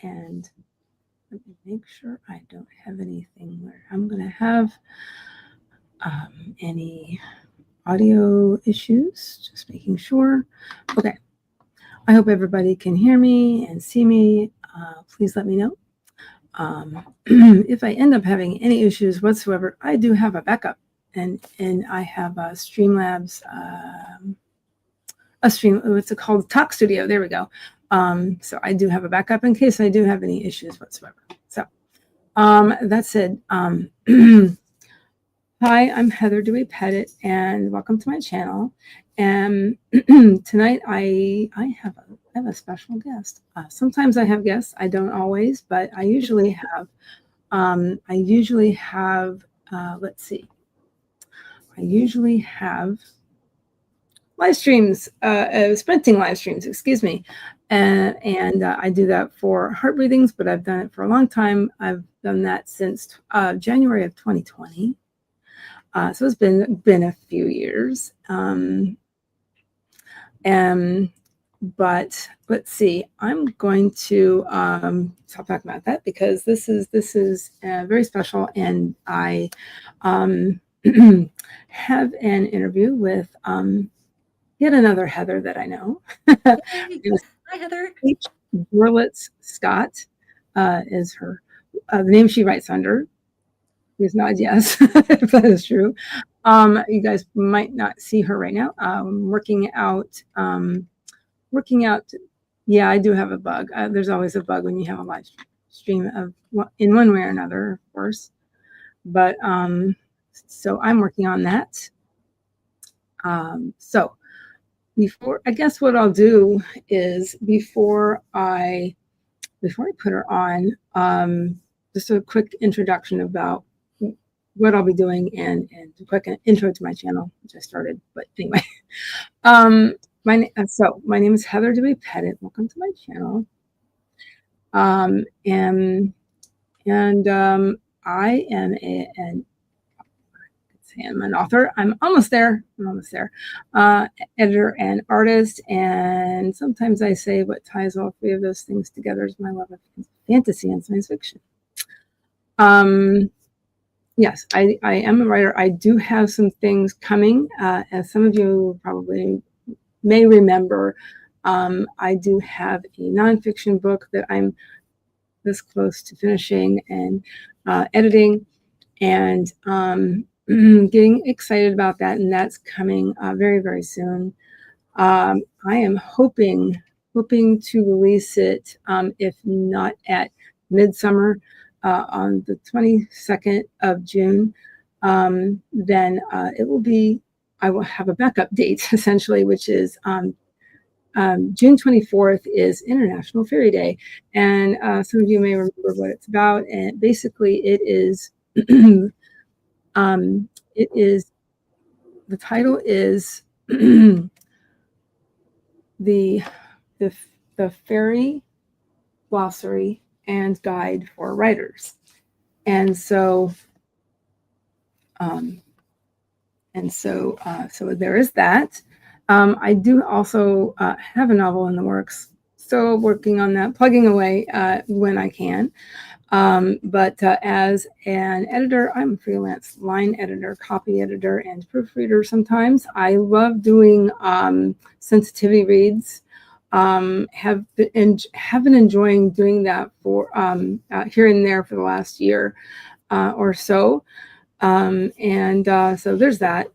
And let me make sure I don't have anything where I'm going to have any audio issues. Just making sure. Okay. I hope everybody can hear me and see me. Please let me know. If I end up having any issues whatsoever, I do have a backup, and I have Streamlabs, what's it called? Talk Studio. There we go. So I do have a backup in case I do have any issues whatsoever. So that said, hi, I'm Heather Dewey Pettit, and welcome to my channel. And tonight I have a special guest. Sometimes I have guests. I don't always, but I usually have. Let's see. I usually have live streams, sprinting live streams. Excuse me. And I do that for heart breathings, but I've done it for a long time. I've done that since January of 2020. So it's been a few years. But let's see. I'm going to stop talking about that because this is very special, and I have an interview with yet another Heather that I know. Hi, Heather. Gorlitz Scott is her the name she writes under. Please nod yes, if that is true. You guys might not see her right now. Working out. Yeah, I do have a bug. There's always a bug when you have a live stream in one way or another, of course. But so I'm working on that. So I guess what I'll do is before I put her on, just a quick introduction about what I'll be doing and a quick intro to my channel, which I started. But anyway, my name is Heather Dewey Pettit. Welcome to my channel. I am an author. I'm almost there. Editor and artist. And sometimes I say what ties all three of those things together is my love of fantasy and science fiction. Yes, I am a writer. I do have some things coming. As some of you probably may remember, I do have a nonfiction book that I'm this close to finishing and editing, and getting excited about that, and that's coming very, very soon. I am hoping to release it, if not at midsummer, on the 22nd of June. Then I will have a backup date essentially, which is June 24th is International Fairy Day, and some of you may remember what it's about. And basically, it is the title is the Fairy Glossary and Guide for Writers, and so there is that. I do also have a novel in the works, still working on that, plugging away when I can. But as an editor, I'm a freelance line editor, copy editor, and proofreader sometimes. I love doing sensitivity reads. Have been enjoying doing that for here and there for the last year or so. So there's that.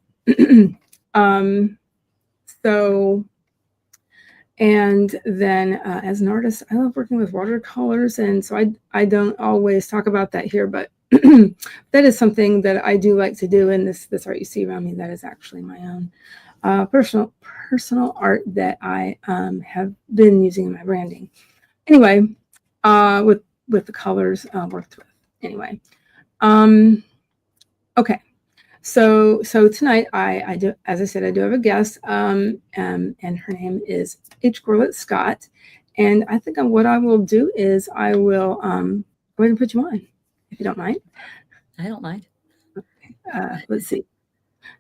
And then as an artist, I love working with watercolors, and so I don't always talk about that here, but that is something that I do like to do. And this art you see around me, that is actually my own personal art that I have been using in my branding. Anyway, with the colors worked with. Anyway, okay. So tonight I do, as I said, I do have a guest, and her name is Gorlitz Scott. And I think what I will do is I will go ahead and put you on, if you don't mind. I don't mind. Okay. Let's see.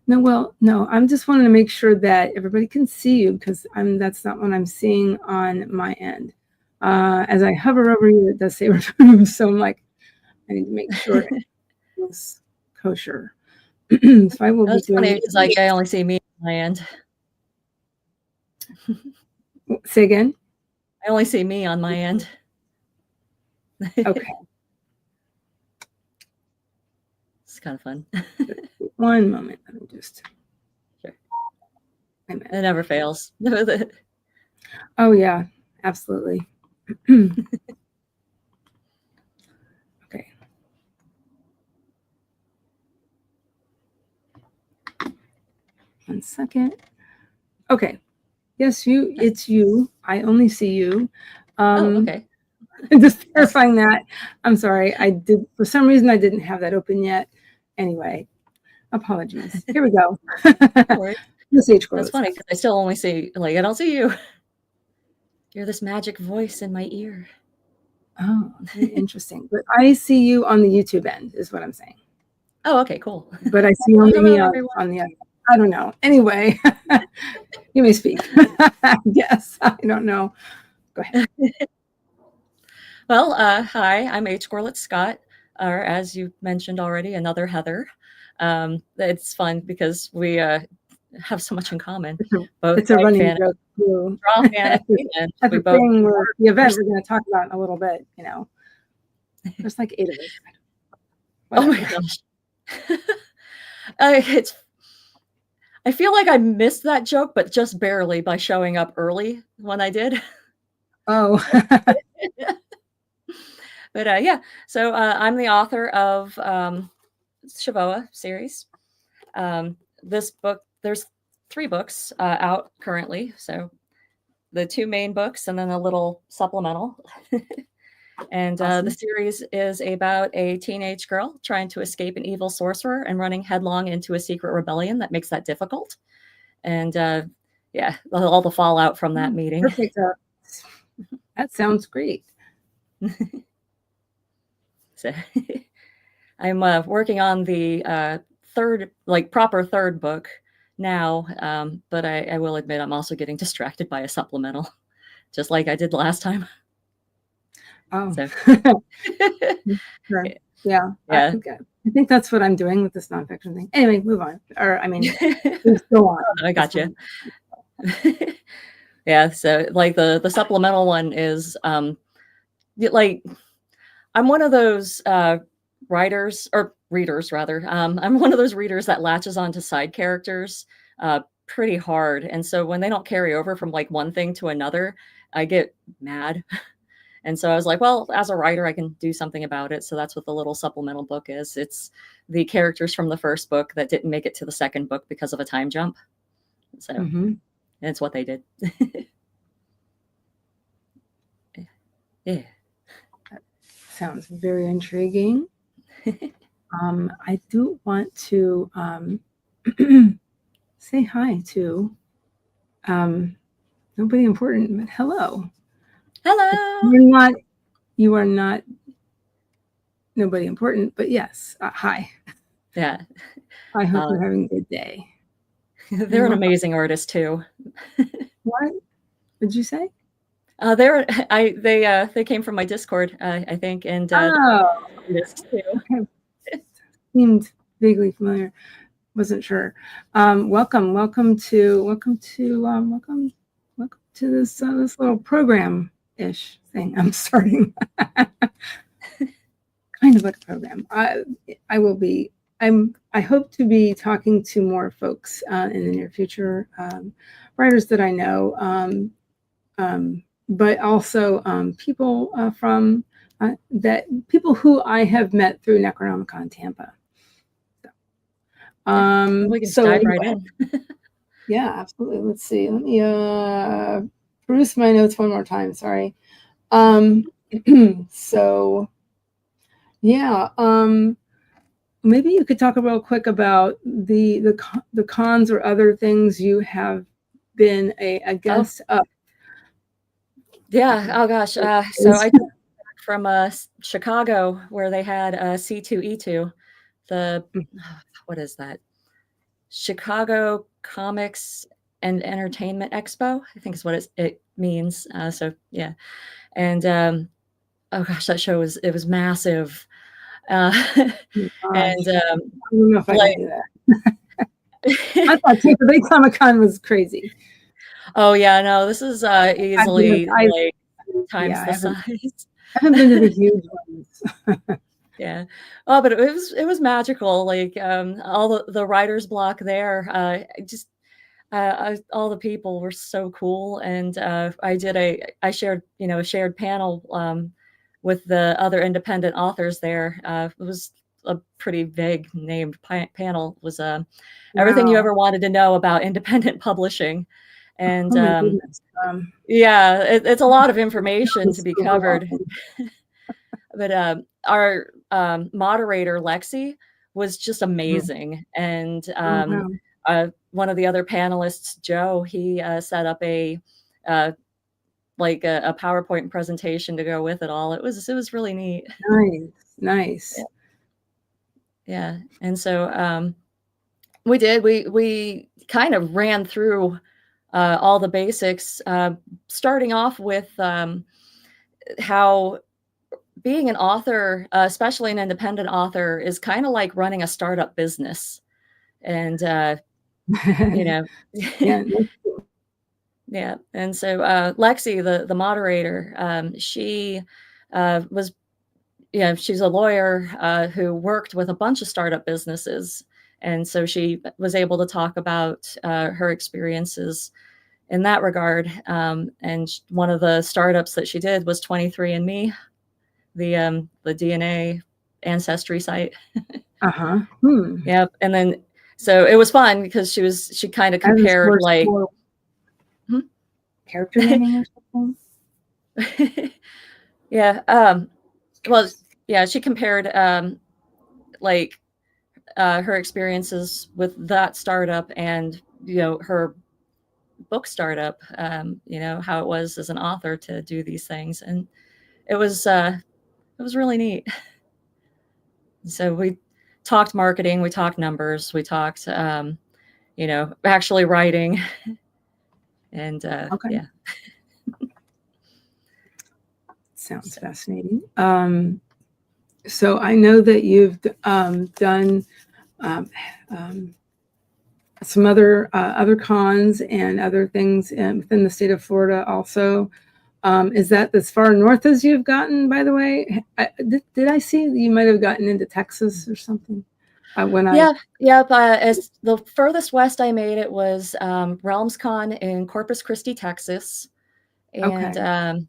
No, I'm just wanting to make sure that everybody can see you, because that's not what I'm seeing on my end. As I hover over you, it does say remove. So I'm like, I need to make sure it's kosher. So I will be doing. Funny because like I only see me on my end. Say again. I only see me on my end. Okay. It's kind of fun. One moment. Let me just. Sure. It never fails. Oh yeah, absolutely. Okay. One second. Okay. Yes, you. It's you. I only see you. Oh, okay. Just verifying that. I'm sorry. I did, for some reason, I didn't have that open yet. Anyway, apologies. Here we go. No worries. That's funny because I still only see, like, I don't see you. You're this magic voice in my ear. Oh, very interesting. But I see you on the YouTube end, is what I'm saying. Oh, okay, cool. But I see only me on the other. I don't know. Anyway, you may speak. Yes, I don't know. Go ahead. Well, hi, I'm Gorlitz Scott, or as you mentioned already, another Heather. It's fun because we have so much in common. It's a running joke too. Draw fantasy, and that's the thing where the event we're going to talk about in a little bit. You know, there's like 8 of us. Oh my gosh. I feel like I missed that joke, but just barely by showing up early when I did. Oh. But yeah, so I'm the author of Sivoa series. This book, there's 3 books out currently. So the 2 main books and then a little supplemental. And awesome. The series is about a teenage girl trying to escape an evil sorcerer and running headlong into a secret rebellion that makes that difficult. And yeah, all the fallout from that meeting. Perfect. That sounds great. So I'm working on the proper third book now, but I will admit I'm also getting distracted by a supplemental, just like I did last time. Oh, so. Sure. Yeah. I think that's what I'm doing with this nonfiction thing. Anyway, move on. Or I mean, go on. I got you. Yeah. So like the supplemental one is like I'm one of those writers or readers rather. I'm one of those readers that latches onto side characters pretty hard, and so when they don't carry over from like one thing to another, I get mad. And so I was like, well, as a writer, I can do something about it. So that's what the little supplemental book is. It's the characters from the first book that didn't make it to the second book because of a time jump. So it's what they did. Yeah. That sounds very intriguing. I do want to say hi to nobody important, but hello. Hello. You are not nobody important, but yes, hi. Yeah. I hope you're having a good day. They're an amazing artist too. What did you say? They came from my Discord, I think, and artists too. Okay. Seemed vaguely familiar. Wasn't sure. Welcome to this this little program-ish thing I'm starting. Kind of like a program. I hope to be talking to more folks in the near future, writers that I know, but also people from people who I have met through NecronomiCon Tampa. We can dive right in. Yeah, absolutely. Let's see. Let me peruse my notes one more time. Sorry. So yeah, maybe you could talk real quick about the cons or other things you have been a guest of. Yeah. Oh gosh. So I came back from Chicago where they had C2E2, what is that? Chicago Comics and Entertainment Expo, I think is what it means. So yeah, and oh gosh, that show was massive, Oh my and gosh. I don't know if I like can do that. I thought Tampa Bay Comic-Con was crazy. oh yeah, no, this is easily like times Yeah, the size. I haven't been to the huge ones. Yeah. Oh, but it was magical. Like all the writer's block there, just all the people were so cool. And I shared, a shared panel with the other independent authors there. It was a pretty vague named panel. It was everything you Wow. ever wanted to know about independent publishing. And Oh my goodness. yeah, it's a lot of information to be covered. But our moderator, Lexi, was just amazing. And wow. One of the other panelists, Joe, he set up a PowerPoint presentation to go with it all. It was really neat. Nice. Yeah. And so we kind of ran through all the basics, starting off with how being an author, especially an independent author, is kind of like running a startup business. And, Yeah. yeah. And so Lexi, the moderator, she was, she's a lawyer who worked with a bunch of startup businesses. And so she was able to talk about her experiences in that regard. And one of the startups that she did was 23andMe, the DNA ancestry site. Yep. And then so it was fun because she kind of compared like character naming or something. Yeah. Well, yeah, she compared like her experiences with that startup and her book startup, how it was as an author to do these things. And it was really neat. So we talked marketing, we talked numbers, we talked, actually writing. And yeah. Sounds fascinating. So I know that you've done some other cons and other things within the state of Florida also. Is that as far north as you've gotten, by the way? Did I see you might have gotten into Texas or something? As the furthest west I made it was RealmsCon in Corpus Christi, Texas. And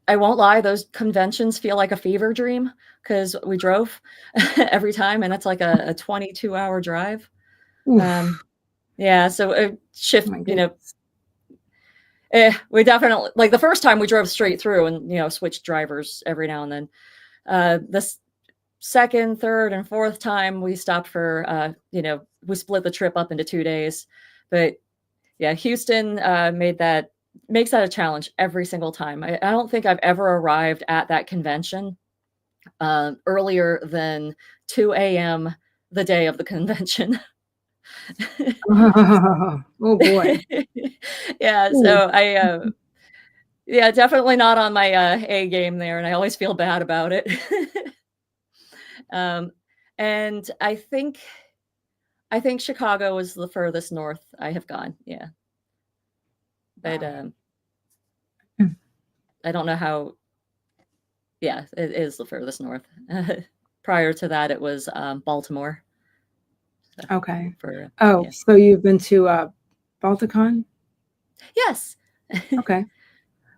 I won't lie, those conventions feel like a fever dream because we drove every time, and it's like a 22-hour drive. Yeah, so it shift, we definitely, like the first time we drove straight through and, switched drivers every now and then. This second, third, and fourth time we stopped for, we split the trip up into 2 days. But yeah, Houston makes that a challenge every single time. I don't think I've ever arrived at that convention earlier than 2 a.m. the day of the convention. Oh boy. Yeah, so definitely not on my A game there, and I always feel bad about it. And I think Chicago is the furthest north I have gone. Yeah. But I don't know how. Yeah, it is the furthest north. Prior to that, it was Baltimore. So, so you've been to Balticon? Yes. Okay.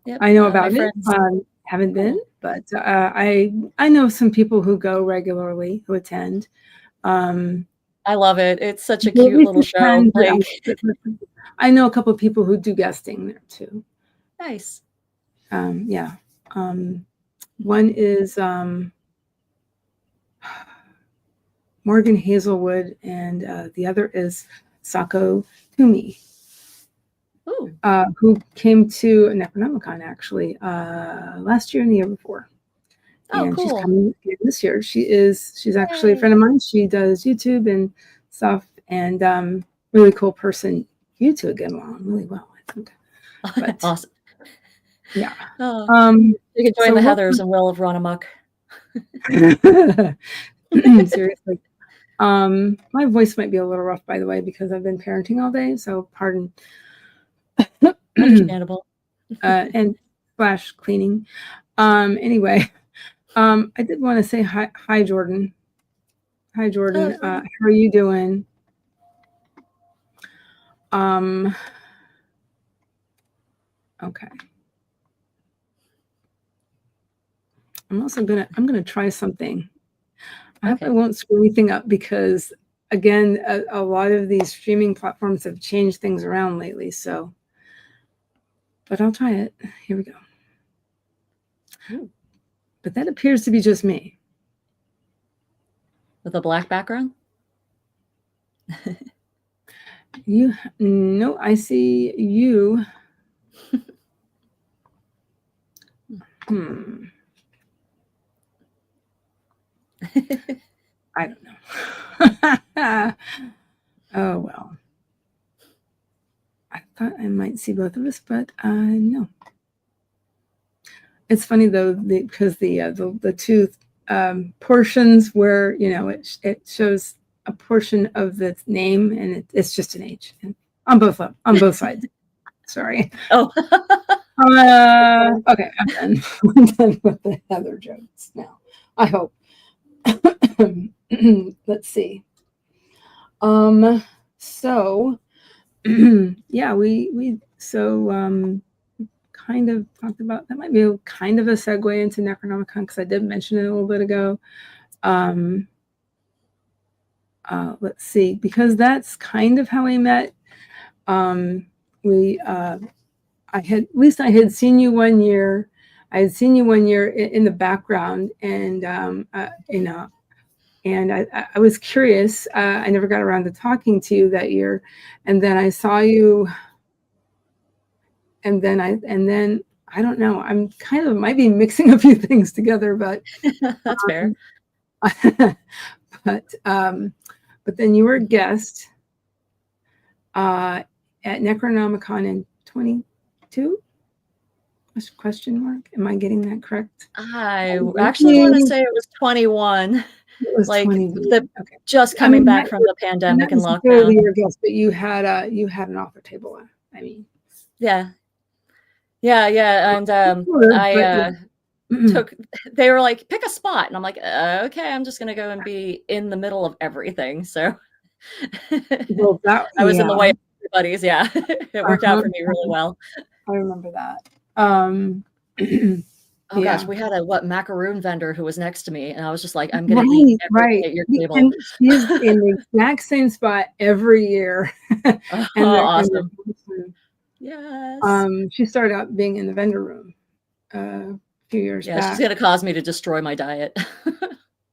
Yep. I know about it. Haven't been, but I know some people who go regularly, who attend. I love it. It's such a cute little show. I know a couple of people who do guesting there too. Nice. Yeah. One is Morgan Hazelwood, and the other is Sako Toomey, who came to NecronomiCon actually last year and the year before. And cool. She's coming again this year. She's actually a friend of mine. She does YouTube and stuff, and really cool person. you two get along really well, I think. But, awesome. Yeah. You can join the Heathers and we'll run amok. Seriously. My voice might be a little rough, by the way, because I've been parenting all day, so pardon. Understandable. And / cleaning. Anyway, I did want to say hi, Jordan. Hi, Jordan. How are you doing? Okay. I'm gonna try something. I hope I won't screw anything up because, again, a lot of these streaming platforms have changed things around lately. So, but I'll try it. Here we go. Ooh. But that appears to be just me. With a black background? No, I see you. I don't know. Oh, well. I thought I might see both of us, but no. It's funny though, because the two portions where, you know, it shows a portion of the name and it's just an H on both sides. Sorry. Oh. Okay, I'm done. I'm done with the Heather jokes now. I hope. Let's see. So yeah, we kind of talked about that. Might be kind of a segue into NecronomiCon because I did mention it a little bit ago. Let's see, because that's kind of how we met. I had seen you one year. I had seen you one year in the background, and I was curious. I never got around to talking to you that year, and then I saw you, and then I don't know. I'm kind of might be mixing a few things together, but that's fair. But then you were a guest at NecronomiCon in 22? Question mark? Am I getting that correct? I actually want to say it was 21. It was like 21. just coming back from the pandemic and lockdown. Your guest, but you had an offer table. I mean, yeah, and they were like, pick a spot, and I'm like, okay, I'm just gonna go and be in the middle of everything. So well, I was in the way of everybody's. Yeah, it worked out for me really well. I remember that. Oh gosh, we had a macaroon vendor who was next to me, and I was just like, I'm gonna eat everything at your table. And she's in the exact same spot every year. Awesome. Yes. She started out being in the vendor room a few years back. She's gonna cause me to destroy my diet.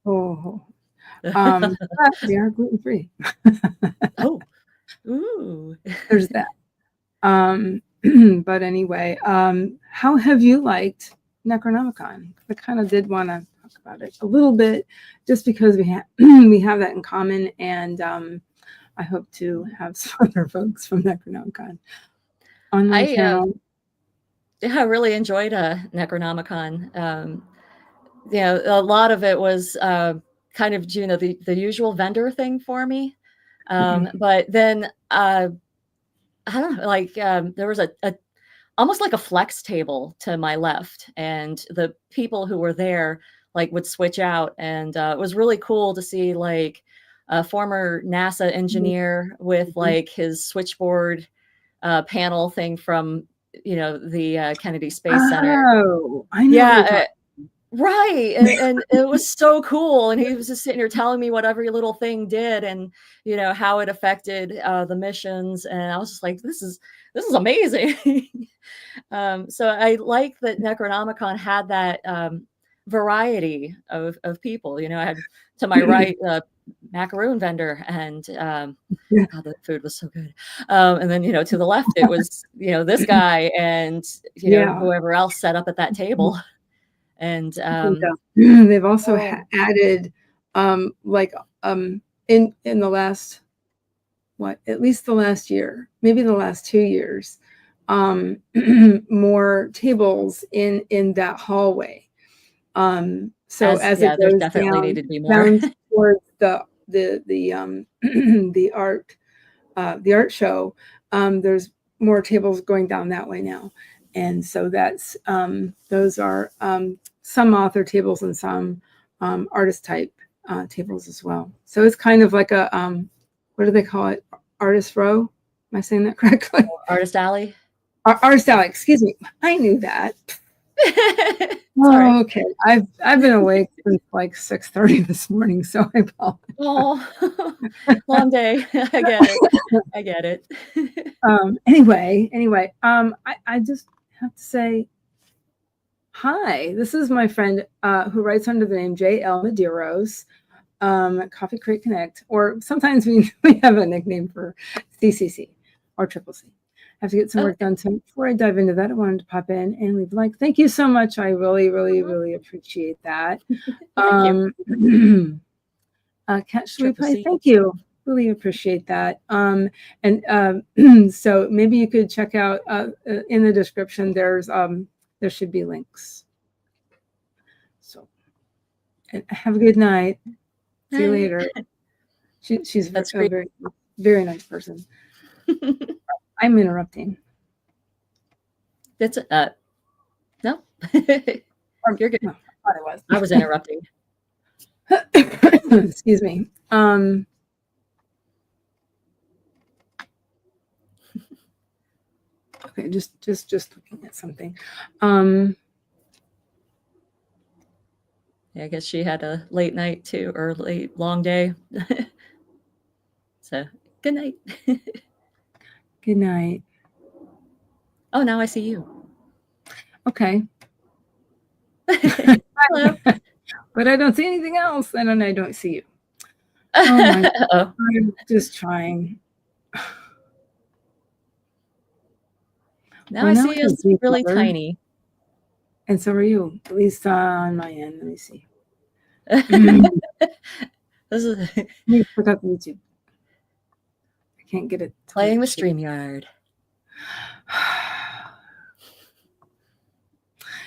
Oh. They are gluten-free. Oh. Ooh. There's that. But anyway, how have you liked NecronomiCon? I kind of did want to talk about it a little bit, just because we have that in common, and I hope to have some other folks from NecronomiCon on my channel. I really enjoyed NecronomiCon. A lot of it was kind of the usual vendor thing for me, but then I don't know, like there was a almost like a flex table to my left, and the people who were there like would switch out, and it was really cool to see like a former NASA engineer with like his switchboard panel thing from the Kennedy Space Center. Oh, I know. Right. And it was so cool. And he was just sitting here telling me what every little thing did and, how it affected the missions. And I was just like, this is amazing. So I like that Necronomicon had that variety of people. I had to my right macaroon vendor, and God, the food was so good. And then to the left it was this guy and whoever else set up at that table. And they've also added in the last at least the last year, maybe the last 2 years, more tables in that hallway. So as it there's goes definitely down, needed to be more. down towards the art show, there's more tables going down that way now. And so that's those are some author tables and some artist type tables as well. So it's kind of like a what do they call it? Artist row? Am I saying that correctly? Artist alley. Artist alley. Excuse me. I knew that. Oh, okay. I've been awake since like 6:30 this morning, so I apologize. Oh, long day. I get it. Anyway, I just have to say hi. This is my friend who writes under the name J.L. Medeiros, Coffee Crate Connect, or sometimes we have a nickname for CCC or Triple C. I have to get some work done. So before I dive into that, I wanted to pop in and leave a like. Thank you so much. I really, really, really appreciate that. Catch the replay. Thank you. Really appreciate that. So maybe you could check out in the description. There should be links. So have a good night. See you later. She's a very, very nice person. I'm interrupting. That's no. You're good. No, I was. I was interrupting. Excuse me. Okay, just looking at something. Yeah, I guess she had a late night too, or late long day. So good night. Good night. Oh, now I see you. Okay. Hello. But I don't see anything else, and then I don't see you. Oh my God. I'm just trying. Now I see you really tiny. And so are you, at least on my end. Let me see. This is Let me put up YouTube. I can't get it. Playing with StreamYard.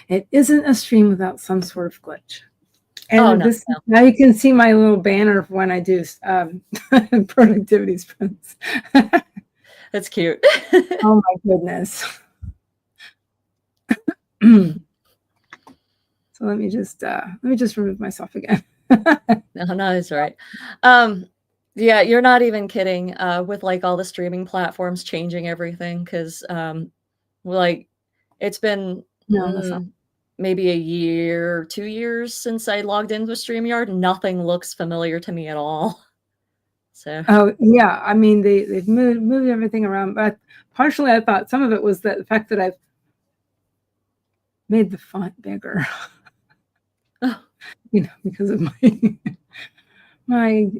It isn't a stream without some sort of glitch. And no. Now you can see my little banner when I do productivity sprints. That's cute. Oh my goodness. So let me just remove myself again. No, it's all right. Yeah, you're not even kidding. With like all the streaming platforms changing everything, because like it's been maybe a year, 2 years since I logged into StreamYard. Nothing looks familiar to me at all. So yeah, I mean they've moved everything around, but partially I thought some of it was the fact that I've made the font bigger. Because of my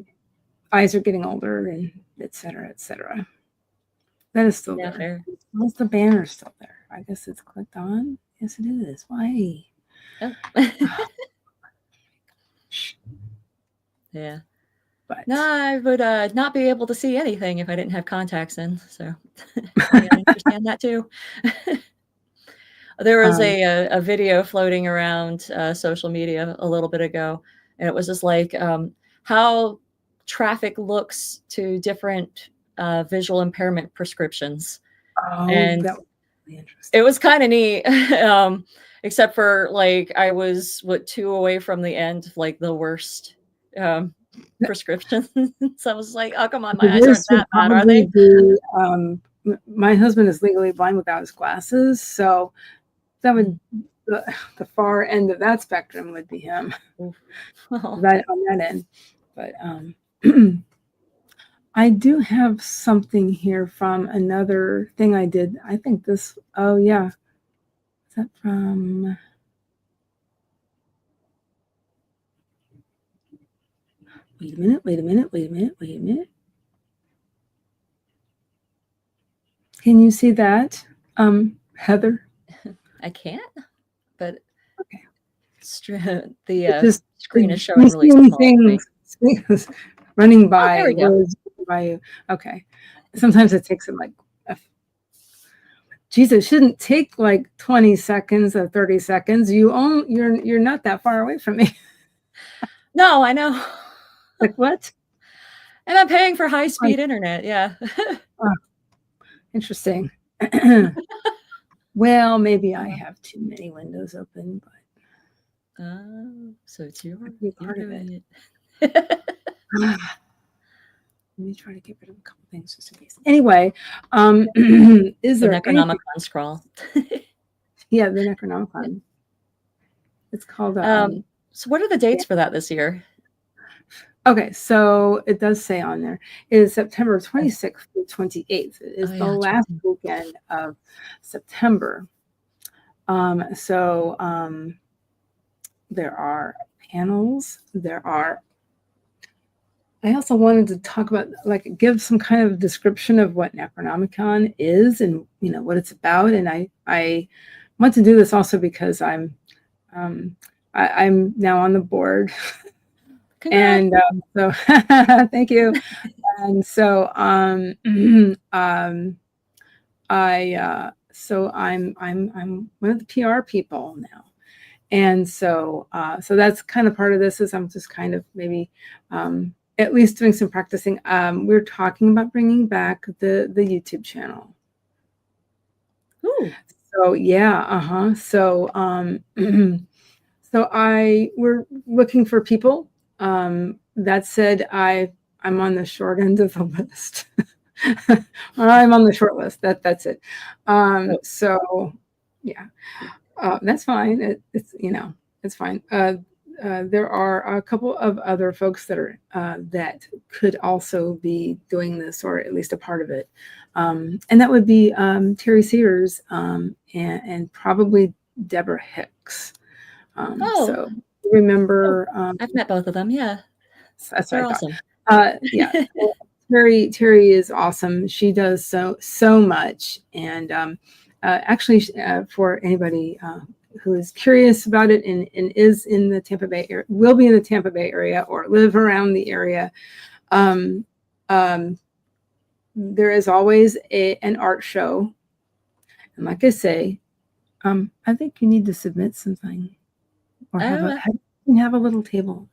eyes are getting older, and et cetera, et cetera. That is still there. Fair. What's the banner still there? I guess it's clicked on. Yes, it is. Why? Oh. Yeah. But no, I would not be able to see anything if I didn't have contacts in. So I understand that too. There was a video floating around social media a little bit ago, and it was just like how traffic looks to different visual impairment prescriptions. And that was really interesting. It was kind of neat, except for like I was 2 away from the end, like the worst prescriptions. So I was like, oh, come on, my eyes aren't that bad, are they? My husband is legally blind without his glasses, so that would the far end of that spectrum would be him. That on that end. But I do have something here from another thing I did. I think this. Oh yeah, is that from? Wait a minute. Can you see that, Heather? I can't, but okay. The screen is showing really small. Things running by. Oh, there we go. By you. Okay. sometimes it takes them like, geez, it shouldn't take like 20 seconds or 30 seconds. You're not that far away from me. No, I know. Like what? And I'm paying for high-speed internet. Yeah. Oh, interesting. Well, maybe I have too many windows open, but so it's your part of it. Let me try to get rid of a couple things just in case. Anyway, is The there NecronomiCon scroll? Yeah, the NecronomiCon. It's called. So what are the dates for that this year? Okay, so it does say on there it is September 26th through 28th. It is the last weekend of September. There are panels. I also wanted to talk about, like, give some kind of description of what Necronomicon is and, you know, what it's about. And I want to do this also because I'm now on the board. And so thank you. And so I'm one of the PR people now. And so that's kind of part of this, is I'm just kind of maybe at least doing some practicing. We're talking about bringing back the YouTube channel. Ooh. So yeah, so we're looking for people. That said, I'm on the short end of the list. I'm on the short list. That's it. So yeah, that's fine. It's, you know, it's fine. There are a couple of other folks that are that could also be doing this, or at least a part of it, and that would be Terry Sears and probably Deborah Hicks. So remember, I've met both of them. Yeah, that's they're right. Awesome. Yeah, Terry is awesome. She does so much, and actually, for anybody who is curious about it and is in the Tampa Bay area, will be in the Tampa Bay area or live around the area, there is always an art show. And like I say, I think you need to submit something or have a little table.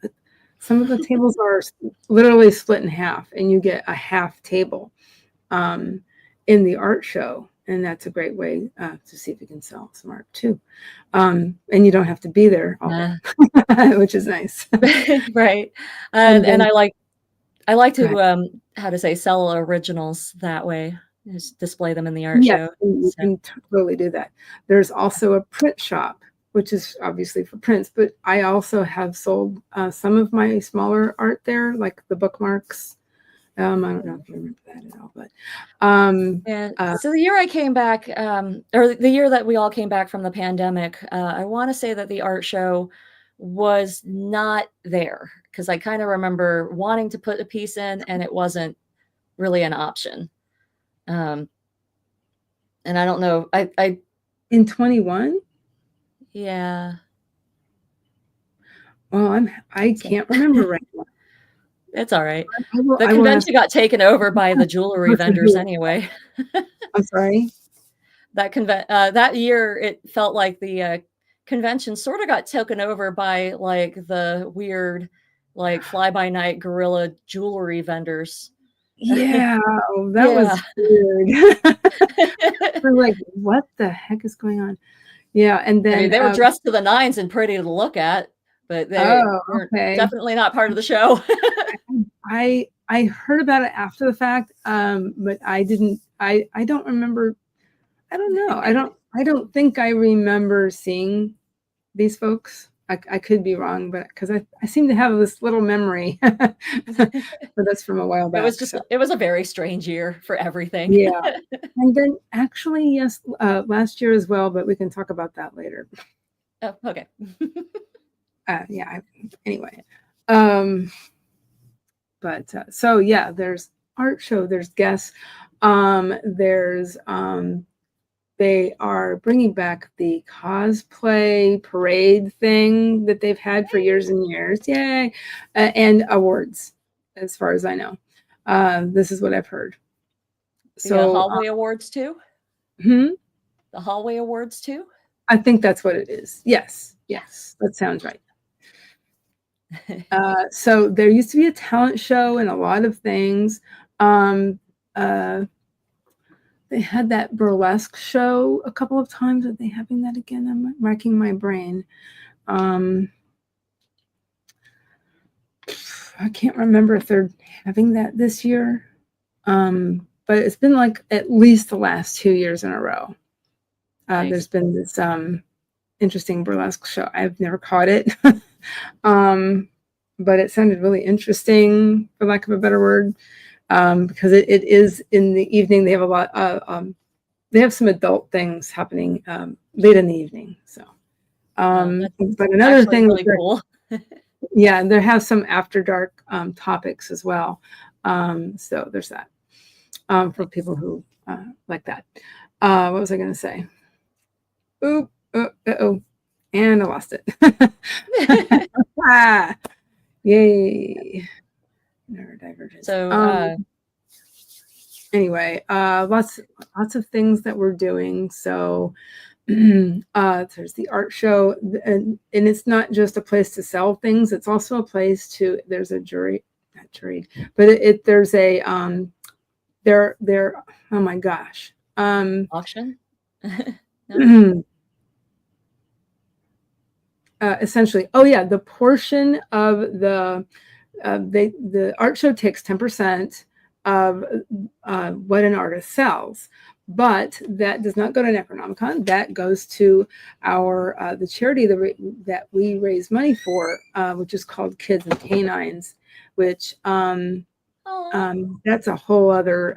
Some of the tables are literally split in half, and you get a half table in the art show. And that's a great way to see if you can sell some art too. And you don't have to be there all day, which is nice. Right. And I like to how to say, sell originals that way. Just display them in the art show. You can totally do that. There's also a print shop, which is obviously for prints, but I also have sold some of my smaller art there, like the bookmarks. I don't know if you remember that at all, but so the year I came back, or the year that we all came back from the pandemic, I want to say that the art show was not there, because I kind of remember wanting to put a piece in and it wasn't really an option. And I don't know, I in 21. Yeah. Well, I can't remember right now. It's all right. The convention got taken over by the jewelry vendors anyway. I'm sorry? That year, it felt like the convention sort of got taken over by like the weird, like fly-by-night guerrilla jewelry vendors. Yeah, that was weird. We're like, what the heck is going on? Yeah, and then they were dressed to the nines and pretty to look at, but they were definitely not part of the show. I heard about it after the fact, but I didn't. I don't remember. I don't know. I don't think I remember seeing these folks. I could be wrong, but because I seem to have this little memory, but that's from a while back. It was a very strange year for everything. Yeah, and then actually, yes, last year as well, but we can talk about that later. Oh, okay. Yeah. Anyway, but so yeah, there's art show, there's guests, there's they are bringing back the cosplay parade thing that they've had for years and years. Yay. And awards, as far as I know. This is what I've heard. The So, hallway awards too? hmm? The hallway awards too? I think that's what it is. Yes, yes, that sounds right. So there used to be a talent show and a lot of things. They had that burlesque show a couple of times. Are they having that again? I'm racking my brain. I can't remember if they're having that this year. But it's been like at least the last 2 years in a row. Nice. There's been this interesting burlesque show. I've never caught it. But it sounded really interesting, for lack of a better word, because it is in the evening. They have a lot. They have some adult things happening late in the evening. So, but another thing, really cool. Yeah, and they have some after dark topics as well. So there's that for people who like that. What was I going to say? Oop, oh, and I lost it. Yay. Neurodivergence. So anyway, lots of things that we're doing. So there's the art show, and it's not just a place to sell things, it's also a place to, there's a not juried, but there's a there oh my gosh. Auction? No? Essentially, oh yeah, the portion of the art show takes 10% of what an artist sells, but that does not go to Necronomicon. That goes to our the charity that we raise money for, which is called Kids and Canines, which that's a whole other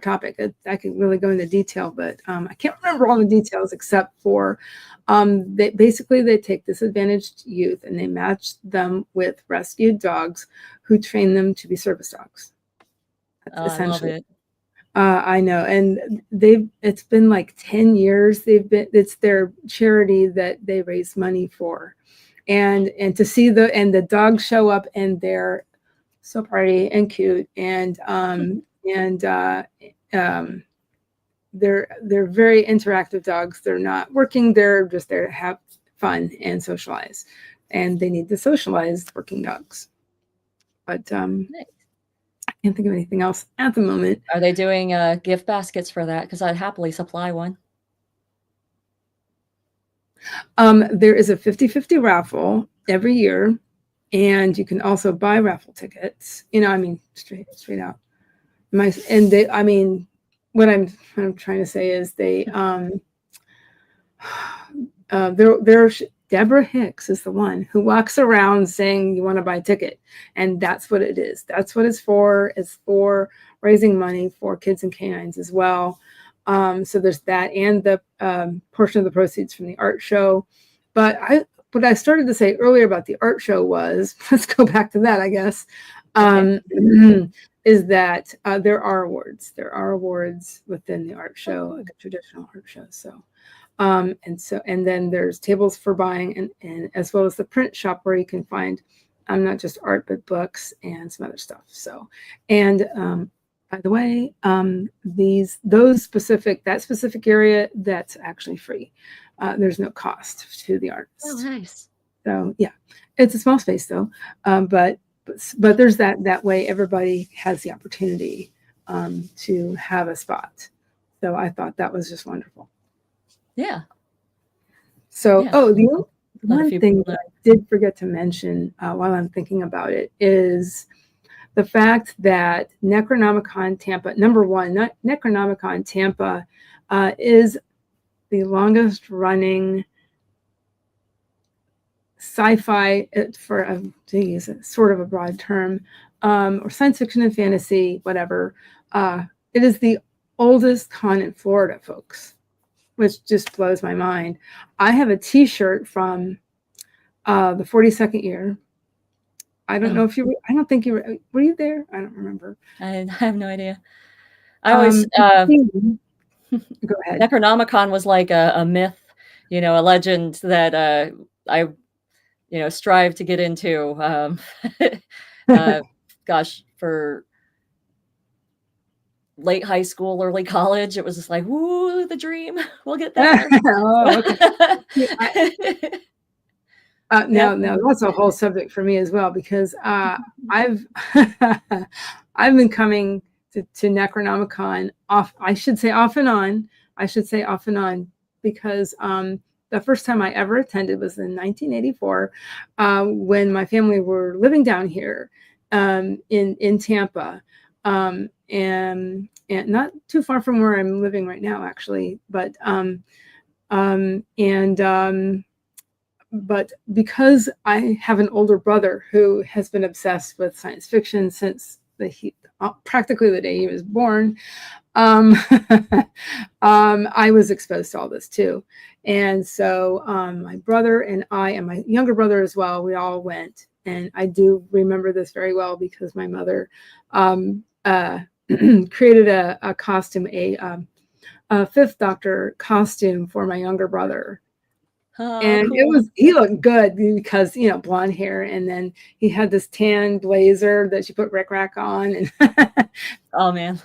topic. I could really go into detail, but I can't remember all the details except for they take disadvantaged youth and they match them with rescued dogs who train them to be service dogs. That's essentially. I love it. I know, and it's been like 10 years. It's their charity that they raise money for, and to see the dogs show up and they're so pretty and cute, and they're very interactive dogs. They're not working. They're just there to have fun and socialize, and they need to socialize, working dogs. But nice. I can't think of anything else at the moment. Are they doing gift baskets for that? Because I'd happily supply one. There is a 50-50 raffle every year, and you can also buy raffle tickets. Straight out. What I'm trying to say is Deborah Hicks is the one who walks around saying you want to buy a ticket, and that's what it is. That's what it's for. It's for raising money for Kids and Canines as well. So there's that, and the portion of the proceeds from the art show. But what I started to say earlier about the art show was, let's go back to that, I guess. Is that there are awards. There are awards within the art show, like a traditional art show. So, and then there's tables for buying, and as well as the print shop where you can find not just art but books and some other stuff. So, and by the way, that specific area, that's actually free. There's no cost to the artist. Oh, nice. So yeah, it's a small space though, but there's that way everybody has the opportunity to have a spot. So I thought that was just wonderful. Yeah. So, the one thing that I did forget to mention while I'm thinking about it is the fact that NecronomiCon Tampa, number one, NecronomiCon Tampa is the longest running sci-fi, to use sort of a broad term, or science fiction and fantasy, whatever. It is the oldest con in Florida, folks, which just blows my mind. I have a T-shirt from the 42nd year. I don't know if you were, I don't think you were you there? I don't remember. I have no idea. I always, go ahead. Necronomicon was like a myth, a legend that I strive to get into. Gosh, for late high school, early college, it was just like, woo, the dream. We'll get there. Oh, okay. Yep. Now that's a whole subject for me as well, because I've I've been coming to NecronomiCon off. I should say off and on. Because the first time I ever attended was in 1984, when my family were living down here in Tampa, and not too far from where I'm living right now, actually. But because I have an older brother who has been obsessed with science fiction since practically the day he was born, I was exposed to all this too. And so my brother and I, and my younger brother as well, we all went. And I do remember this very well because my mother created a costume, a Fifth Doctor costume for my younger brother. And cool. he looked good because, blonde hair. And then he had this tan blazer that she put Rick-Rack on, and oh man,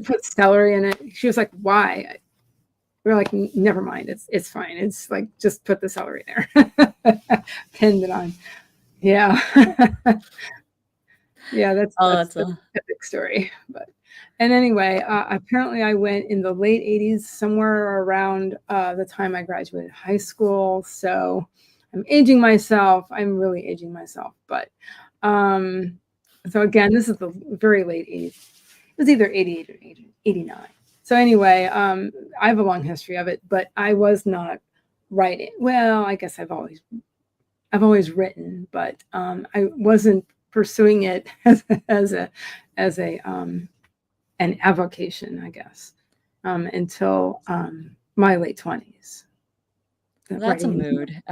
put celery in it. She was like, why? We were like, never mind. It's fine. It's like, just put the celery there. Pinned it on. Yeah. Yeah. That's an epic story. And anyway, apparently I went in the late 80s, somewhere around the time I graduated high school. So I'm aging myself. I'm really aging myself. But so again, this is the very late 80s. It was either 88 or 89. So anyway, I have a long history of it, but I was not writing. Well, I guess I've always written, but I wasn't pursuing it as an avocation, I guess, until my late 20s. That's a mood.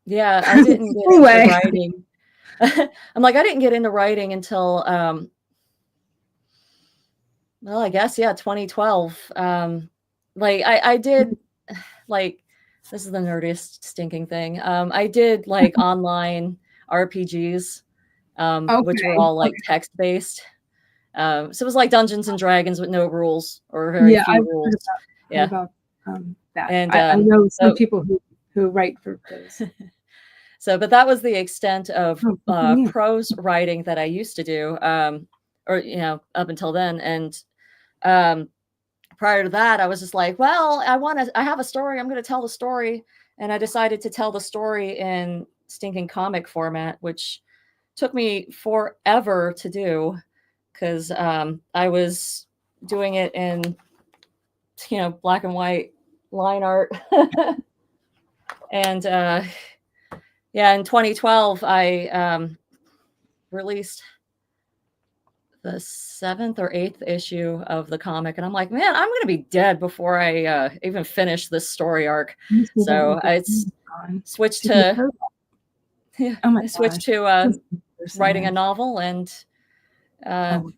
Yeah, I didn't get into writing. I'm like, I didn't get into writing until, well, I guess, 2012. Like I did, like, this is the nerdiest stinking thing. I did like online RPGs, which were all like text-based. So it was like Dungeons and Dragons with no rules, or very few rules. About that. And I know some people who write for those. So, but that was the extent of prose writing that I used to do, or up until then. And prior to that, I was just like, well, I have a story. I'm going to tell the story, and I decided to tell the story in stinking comic format, which took me forever to do. Because I was doing it in, black and white line art. And in 2012, I released the 7th or 8th issue of the comic. And I'm like, man, I'm going to be dead before I even finish this story arc. So I switched to, I switched to writing a novel, and all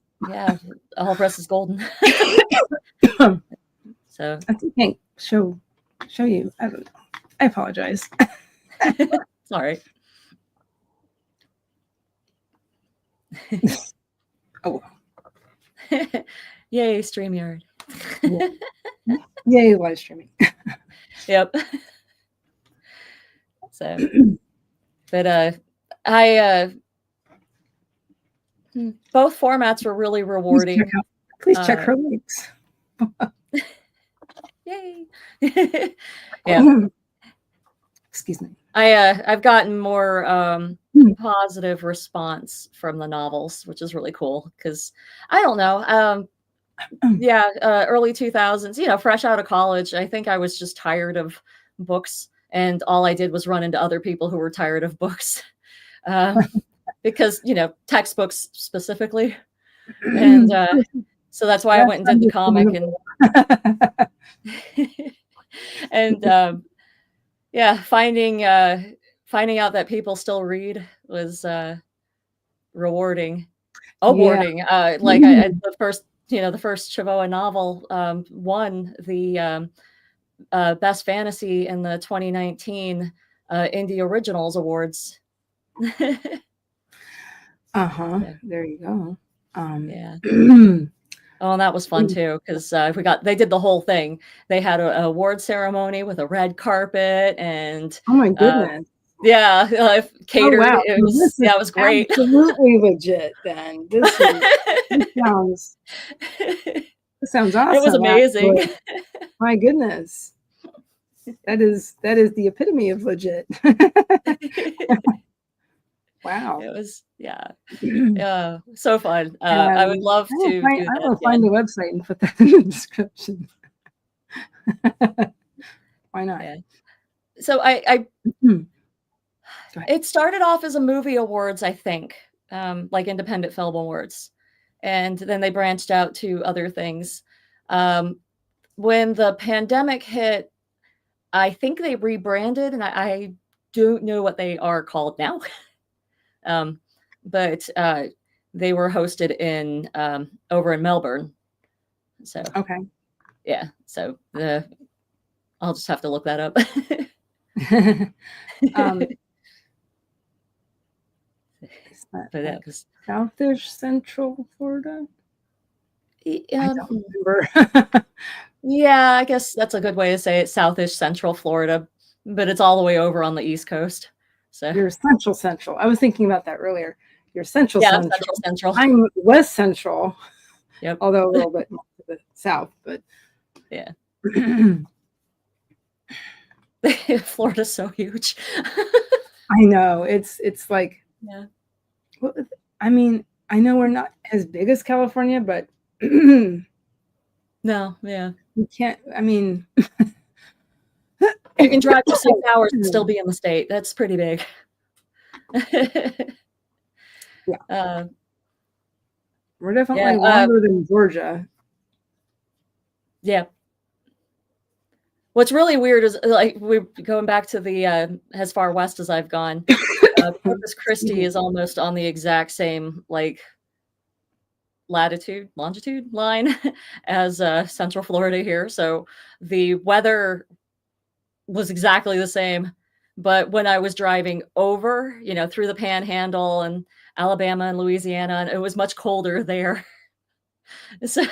press is golden. So I can't show you. I don't know. I apologize. Sorry. Oh. Yay, StreamYard. Yay, live streaming. Yep. So, but I both formats were really rewarding. Please check her links. Yay. Yeah. Excuse me. I've gotten more positive response from the novels, which is really cool, because I don't know. Early 2000s, fresh out of college, I think I was just tired of books, and all I did was run into other people who were tired of books. Because, textbooks specifically. And so that's why I went and did the comic. And finding out that people still read was rewarding. Awarding. Like the first Sivoa novel won the Best Fantasy in the 2019 Indie Originals Awards. There you go. Oh, and that was fun too, because they did the whole thing. They had a award ceremony with a red carpet and Oh my goodness. yeah, Oh catered. wow. It was This is it was great. absolutely legit then. This sounds awesome. It was amazing. Actually. My goodness. That is the epitome of legit. Wow. It was, so fun. I would love to do that I will find the website and put that in the description. Why not? Yeah. So it started off as a movie awards, I think, like independent film awards. And then they branched out to other things. When the pandemic hit, I think they rebranded, and I don't know what they are called now. But they were hosted in over in Melbourne. So okay. Yeah. So I'll just have to look that up. But that was Southish Central Florida. I don't remember. Yeah, I guess that's a good way to say it. Southish Central Florida, but it's all the way over on the East Coast. So you're Central. I was thinking about that earlier. You're Central. Central. I'm West Central. Yep. Although a little bit more to the south, but yeah. Florida's so huge. I know. It's like, yeah. I mean, I know we're not as big as California, but no, yeah. You can't, I mean, you can drive for 6 hours and still be in the state. That's pretty big. Yeah. We're definitely longer than Georgia. Yeah. What's really weird is, like, we're going back to the as far west as I've gone. Corpus Christi is almost on the exact same, like, longitude line as Central Florida here. So the weather was exactly the same. But when I was driving over, through the Panhandle and Alabama and Louisiana, it was much colder there. So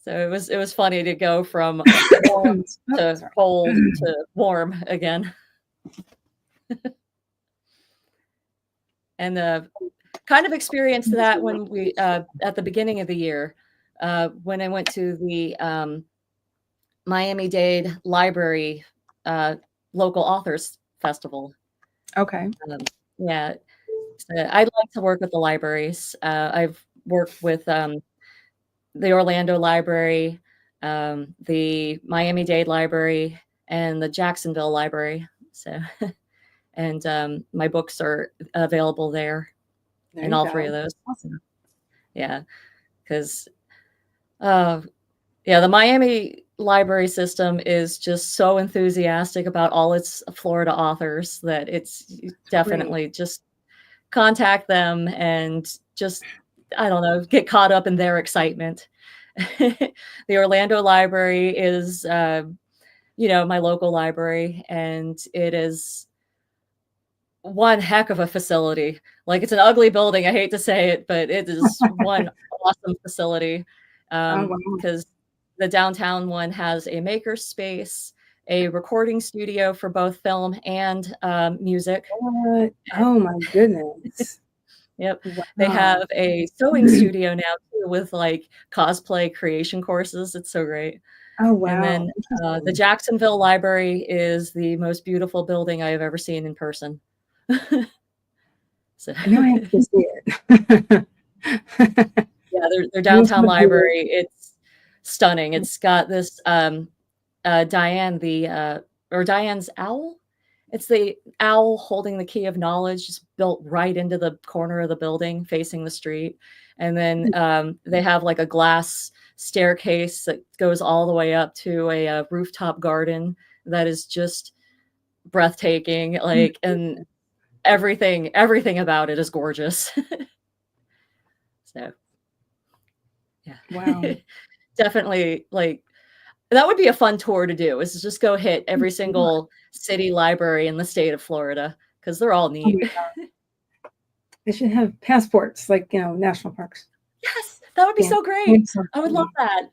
it was funny to go from warm to cold to warm again. And kind of experienced that when we at the beginning of the year, when I went to the Miami-Dade Library Local Authors Festival. Okay. Yeah. So I'd like to work with the libraries. I've worked with the Orlando Library, the Miami-Dade Library, and the Jacksonville Library. So, and my books are available there in all three of those. Awesome. Yeah, because the Miami library system is just so enthusiastic about all its Florida authors that it's definitely just contact them and just, I don't know, get caught up in their excitement. The Orlando Library is, my local library, and it is one heck of a facility. Like, it's an ugly building. I hate to say it, but it is one awesome facility. Because the downtown one has a maker space, a recording studio for both film and music. Oh my goodness. Yep. Wow. They have a sewing studio now too, with like cosplay creation courses. It's so great. Oh wow. And then the Jacksonville Library is the most beautiful building I have ever seen in person. So now I have to see it. Yeah, their downtown library, it's stunning. It's got this Diane's owl. It's the owl holding the key of knowledge, just built right into the corner of the building facing the street. And then they have like a glass staircase that goes all the way up to a rooftop garden that is just breathtaking. Like, and everything about it is gorgeous. So yeah. Wow. Definitely, like, that would be a fun tour to do, is just go hit every single city library in the state of Florida, because they're all neat. They should have passports, like, national parks. Yes, That would be Yeah. so great. I would love that.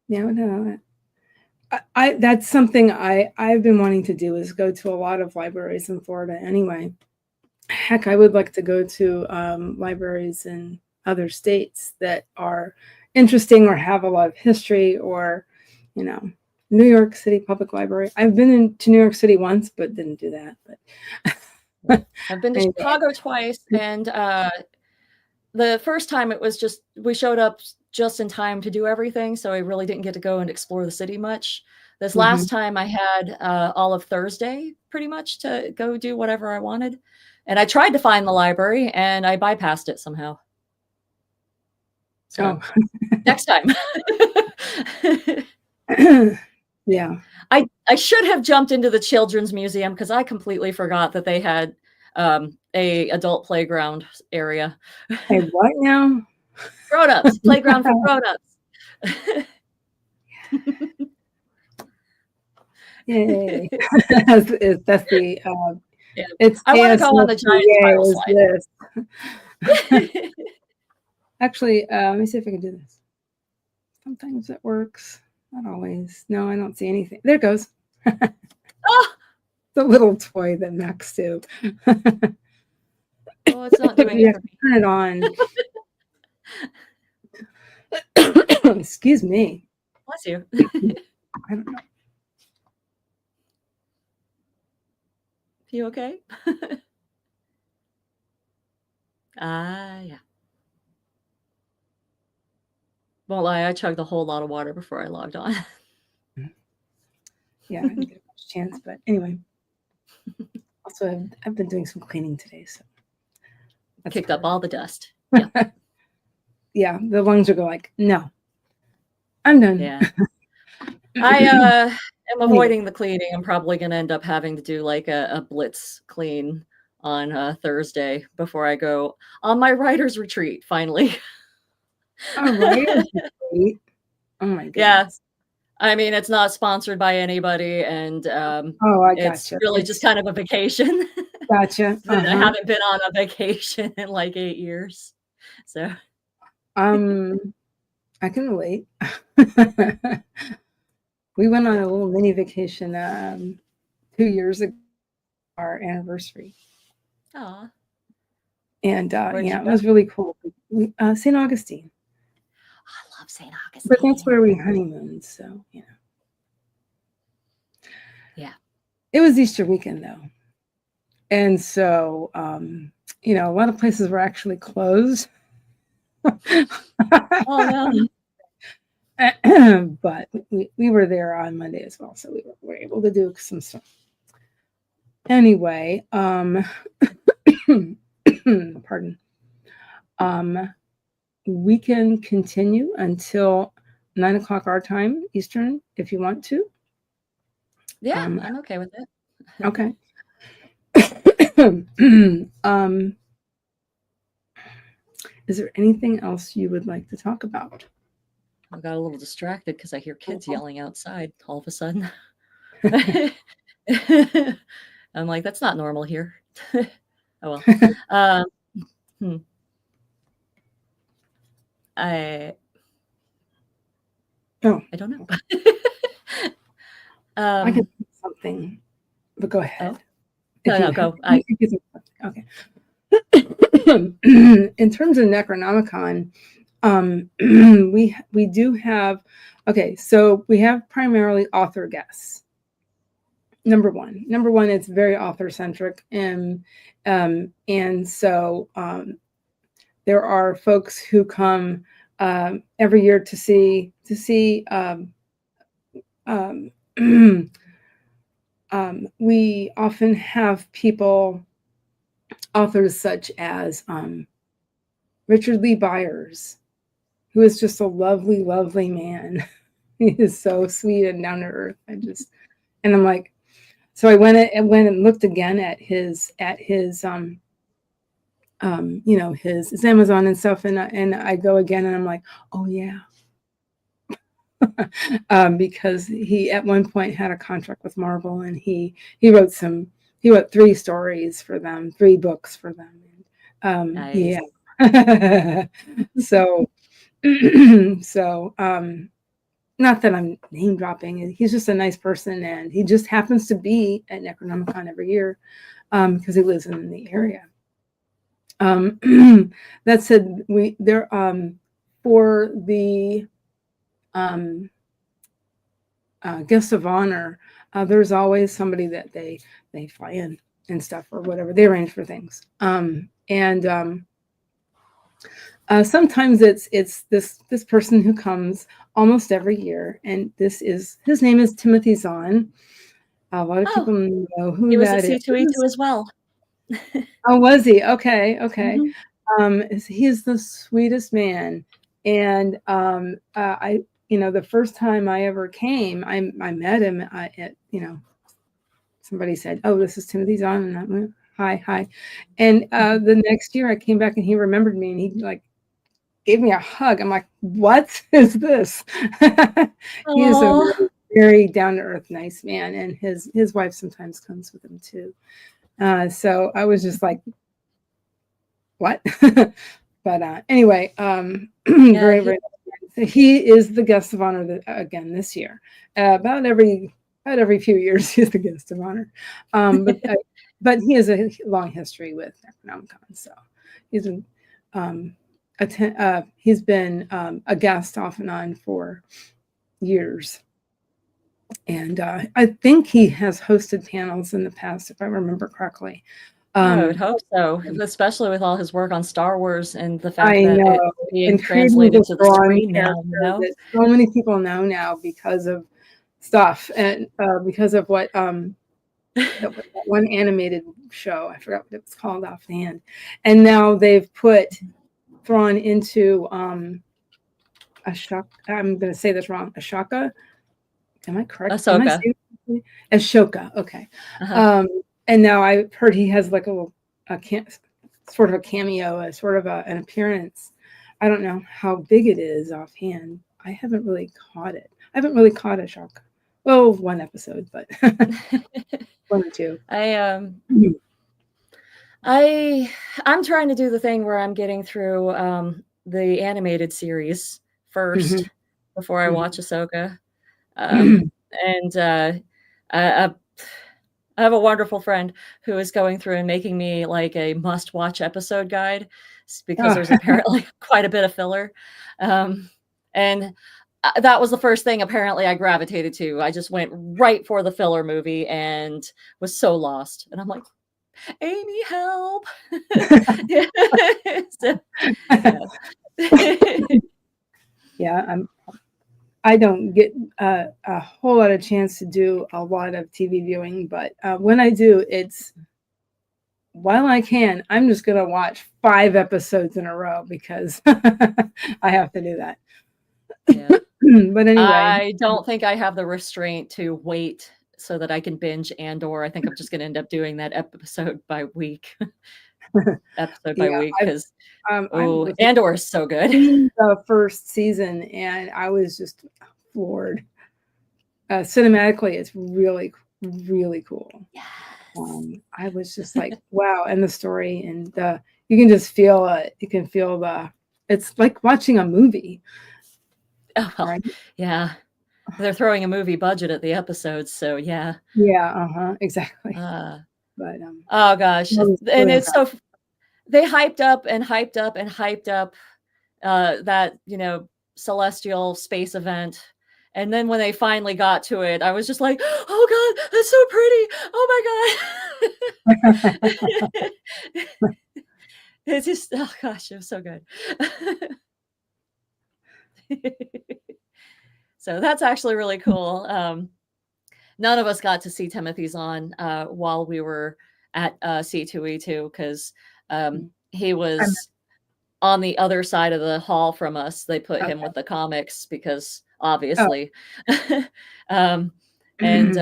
Yeah, no, that's something I've been wanting to do, is go to a lot of libraries in Florida anyway. Heck, I would like to go to libraries in other states that are interesting or have a lot of history, or, you know, New York City Public Library. I've been to New York City once, but didn't do that. But I've been to Chicago twice, and the first time it was just, we showed up just in time to do everything, so I really didn't get to go and explore the city much. This last time I had all of Thursday pretty much to go do whatever I wanted. And I tried to find the library and I bypassed it somehow. So next time. Yeah. I should have jumped into the children's museum, because I completely forgot that they had a adult playground area. Hey, what now? Grown-ups, playground for grown-ups. Yay. That's the yeah. It's I want to go on the giant spiral slide. Actually, let me see if I can do this. Sometimes it works, not always. No, I don't see anything. There it goes. Oh! The little toy that Max do. Oh, it's not doing it for me. Turn it on. Excuse me. Bless you. I don't know. You okay? Yeah. Won't lie, I chugged a whole lot of water before I logged on. Yeah, I didn't get much chance, but anyway. Also, I've been doing some cleaning today, so kicked up all the dust. Yeah. Yeah, the lungs will go like, no, I'm done. Yeah. I am avoiding the cleaning. I'm probably going to end up having to do like a blitz clean on Thursday before I go on my writer's retreat, finally. Oh, writer's retreat? Oh my goodness. Yeah. I mean, it's not sponsored by anybody, and it's really just kind of a vacation. Gotcha. I haven't been on a vacation in like 8 years. So I can relate. We went on a little mini vacation 2 years ago, our anniversary. Aw. And yeah, it was really cool. St. Augustine. I love St. Augustine. But that's where we honeymooned, so you know. Yeah. It was Easter weekend though. And so you know, a lot of places were actually closed. Oh no. But we were there on Monday as well, so we were able to do some stuff. Anyway, pardon. We can continue until 9 o'clock our time Eastern if you want to. Yeah, I'm okay with it. Okay. Is there anything else you would like to talk about? I got a little distracted because I hear kids yelling outside all of a sudden. I'm like, that's not normal here. Oh well. I don't know. I can do something, but go ahead. No, go. Okay. In terms of Necronomicon, we do have, so we have primarily author guests. Number one, it's very author centric, and so there are folks who come every year to see we often have authors such as Richard Lee Byers, who is just a lovely, lovely man. He is so sweet and down to earth. And I'm like, so I went and looked again at his you know, his Amazon and stuff, and I go again and I'm like, oh yeah. Because he at one point had a contract with Marvel, and he wrote 3 stories for them, 3 books for them. Nice. Yeah, So, so, not that I'm name dropping. He's just a nice person, and he just happens to be at NecronomiCon every year because he lives in the area. That said, for the guest of honor, there's always somebody that they fly in and stuff or whatever. They arrange for things, sometimes it's this person who comes almost every year, and his name is Timothy Zahn. A lot of people know who he was that at is. C2E2 as well. Oh, was he? Okay. Mm-hmm. He's the sweetest man, and the first time I ever came, I met him at somebody said, "Oh, this is Timothy Zahn," and I went, "Hi," and the next year I came back and he remembered me, and he like gave me a hug. I'm like, "What is this?" He is a very, very down to earth, nice man, and his wife sometimes comes with him too. So I was just like, what? But anyway, very, very nice. He is the guest of honor again this year. About every few years, he's the guest of honor. But he has a long history with NecronomiCon, so he's been a guest off and on for years. And I think he has hosted panels in the past, if I remember correctly. I would hope so, especially with all his work on Star Wars and the fact that it's being translated to the screen now. That so many people know now because of stuff and because of what that one animated show, I forgot what it was called offhand, and now they've put Thrawn into Ashoka. I'm going to say this wrong. Ashoka. Am I correct? Ahsoka. Ashoka. Okay. And now I've heard he has like a sort of a cameo, a sort of an appearance. I don't know how big it is offhand. I haven't really caught it. I haven't really caught Ashoka. Well, one episode, but one or two. I'm trying to do the thing where I'm getting through the animated series first before I watch Ahsoka. And I have a wonderful friend who is going through and making me like a must-watch episode guide because there's apparently quite a bit of filler. And that was the first thing apparently I gravitated to. I just went right for the filler movie and was so lost. And I'm like, Amy, help. Yeah, I don't get a whole lot of chance to do a lot of TV viewing, but when I do, it's while I can, I'm just going to watch 5 episodes in a row because I have to do that. Yeah. But anyway, I don't think I have the restraint to wait so that I can binge Andor. I think I'm just going to end up doing that episode by week. Week because Andor is so good. The first season, and I was just floored. Cinematically, it's really, really cool. Yes. I was just like, wow, and the story, and you can just feel it. You can feel it's like watching a movie. Oh, well, right? Yeah. They're throwing a movie budget at the episodes, so yeah. Yeah, exactly. But oh gosh, and it's so they hyped up that celestial space event, and then when they finally got to it, I was just like, oh god, that's so pretty! Oh my god! It's just oh gosh, it was so good. So that's actually really cool. None of us got to see Timothy Zahn while we were at C2E2 because he was on the other side of the hall from us. They put him with the comics because obviously. And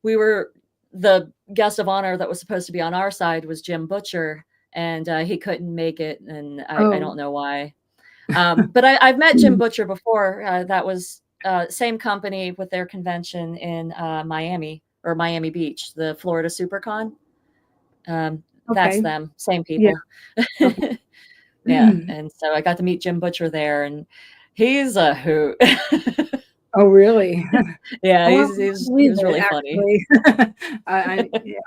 we were the guest of honor that was supposed to be on our side was Jim Butcher, and he couldn't make it, and I don't know why. But I've met Jim Butcher before. That was same company with their convention in Miami Beach, the Florida SuperCon. That's them, same people. Yeah. Okay. Yeah, and so I got to meet Jim Butcher there, and he's a hoot. Oh, really? Yeah, Oh, well, he was really funny. I yeah,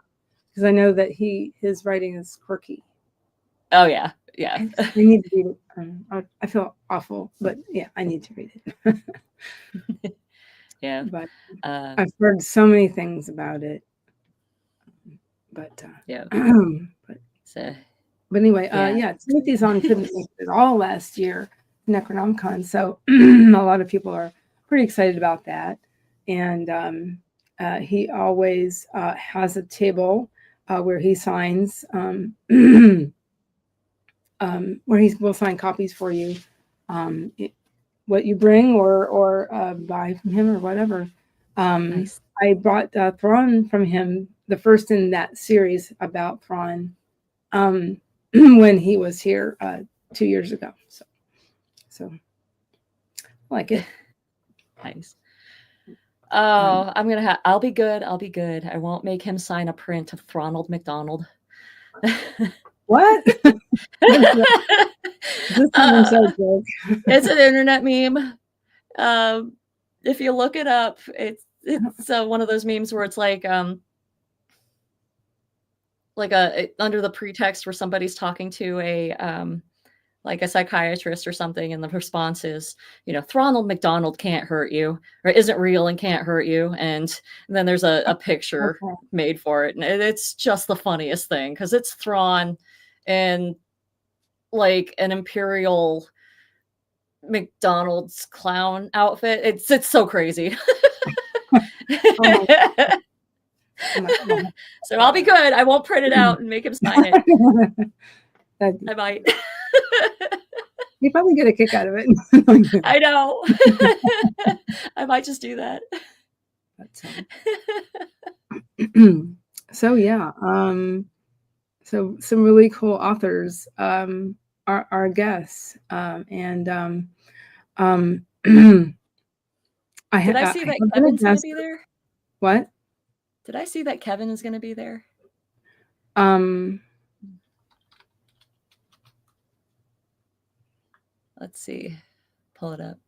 because I know that his writing is quirky. Oh yeah, yeah. I need to read it. I feel awful, but yeah, I need to read it. Yeah, but I've heard so many things about it. But yeah. But anyway, yeah. Timothy's on couldn't make it at all last year, NecronomiCon. So a lot of people are pretty excited about that. And he always has a table where he signs, where he will sign copies for you, what you bring or buy from him or whatever. Nice. I bought Thrawn from him, the first in that series about Thrawn, when he was here 2 years ago. So I like it. Nice. Oh, I'll be good. I'll be good. I won't make him sign a print of Ronald McDonald. What? It's an internet meme. If you look it up, it's one of those memes where it's like under the pretext where somebody's talking to a psychiatrist or something, and the response is, Ronald McDonald can't hurt you, or isn't real and can't hurt you, and then there's a picture made for it, and it's just the funniest thing because it's Thrawn in like an Imperial McDonald's clown outfit. It's so crazy. So I'll be good. I won't print it out and make him sign it. I might. You probably get a kick out of it. I know. I might just do that. So yeah, so some really cool authors are our guests, and did I see that Kevin's going to be there? What? Did I see that Kevin is going to be there? Let's see. Pull it up.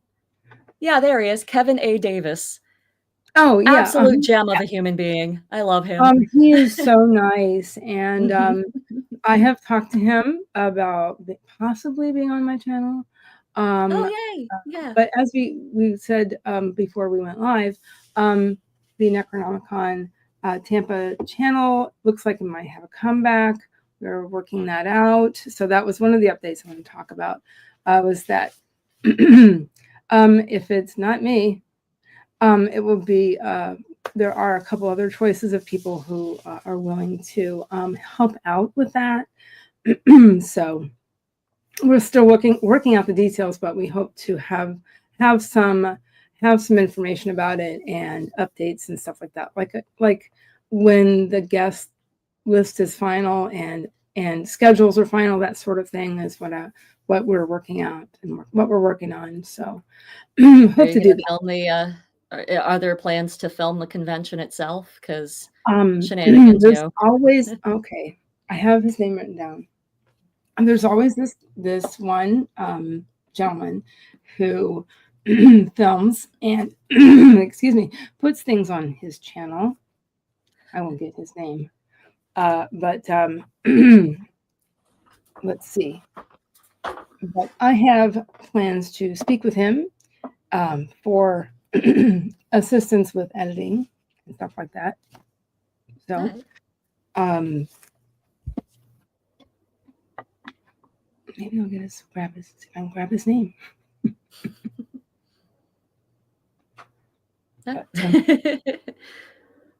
Yeah, there he is. Kevin A. Davis. Oh, yeah. Absolute gem of a human being. I love him. He is so nice. And I have talked to him about possibly being on my channel. Oh, yay. Yeah. But as we said before we went live, the NecronomiCon Tampa channel looks like it might have a comeback. We're working that out. So that was one of the updates I want to talk about. Was that if it's not me, it will be, there are a couple other choices of people who are willing to help out with that. So we're still working out the details, but we hope to have some information about it and updates and stuff like that. Like when the guest list is final and schedules are final, that sort of thing is what we're working out and what we're working on. So hope to do that. Are there plans to film the convention itself? Because shenanigans, there's always, okay, I have his name written down. And there's always this one gentleman who films and puts things on his channel. I won't get his name, but let's see. But I have plans to speak with him for assistance with editing and stuff like that. So, maybe I'll grab his name.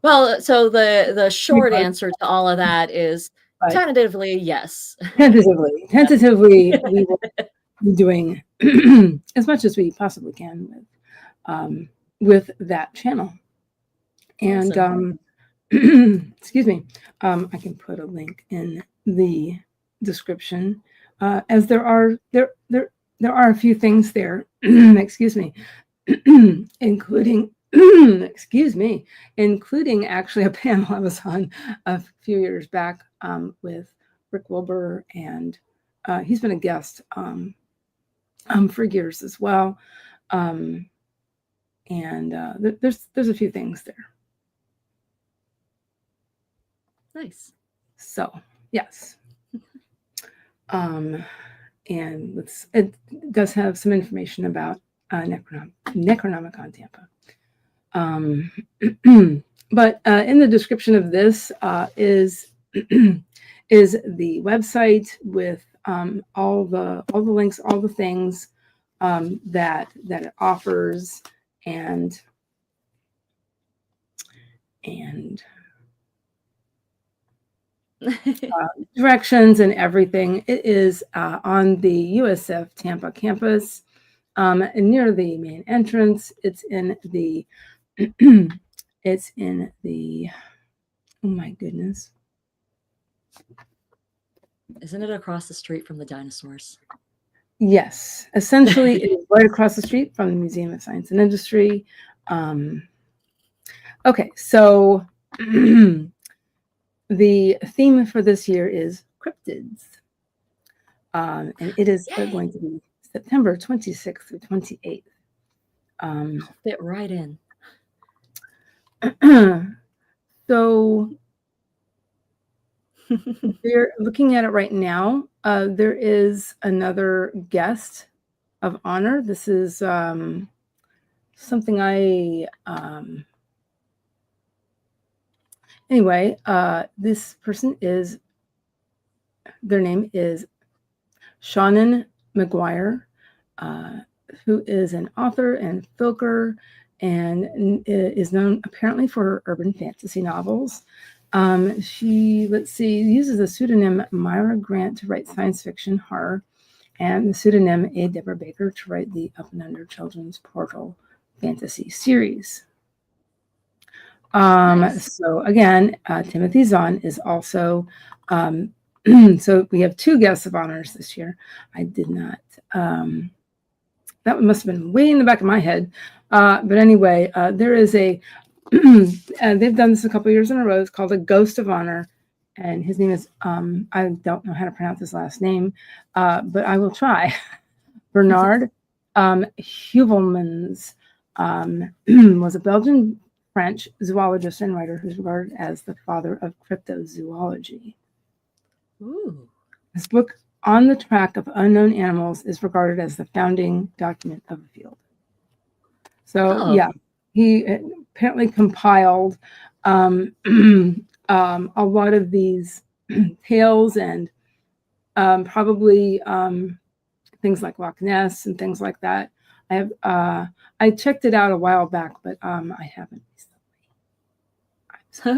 Well, so the short answer to all of that is tentatively yes. Tentatively, we will be doing as much as we possibly can with that channel. And awesome. excuse me, I can put a link in the description, as there are a few things there. Excuse me, including including actually a panel I was on a few years back with Rick Wilbur and he's been a guest for years as well. And there's a few things there. Nice. So yes. And it does have some information about NecronomiCon Tampa. But in the description of this is the website with all the links, all the things that it offers, and directions and everything. It is on the USF Tampa campus, near the main entrance. It's in the oh my goodness. Isn't it across the street from the dinosaurs? Yes, essentially it is right across the street from the Museum of Science and Industry. Okay, so the theme for this year is cryptids. And it is going to be September 26th through 28th. Fit right in. So we're looking at it right now. There is another guest of honor. This is something anyway, this person is, their name is Shannon McGuire, who is an author and filker and is known apparently for her urban fantasy novels. She, uses the pseudonym Myra Grant to write science fiction horror, and the pseudonym A. Deborah Baker to write the Up and Under Children's Portal fantasy series. Nice. So again, Timothy Zahn is also, so we have 2 guests of honors this year. I did not, that must have been way in the back of my head. But anyway, there is a, they've done this a couple years in a row. It's called a Ghost of Honor. And his name is, I don't know how to pronounce his last name, but I will try. Bernard Heuvelmans was a Belgian French zoologist and writer who's regarded as the father of cryptozoology. Ooh. His book, On the Track of Unknown Animals, is regarded as the founding document of the field. So, yeah, he apparently compiled a lot of these tales and probably things like Loch Ness and things like that. I checked it out a while back, but I haven't recently.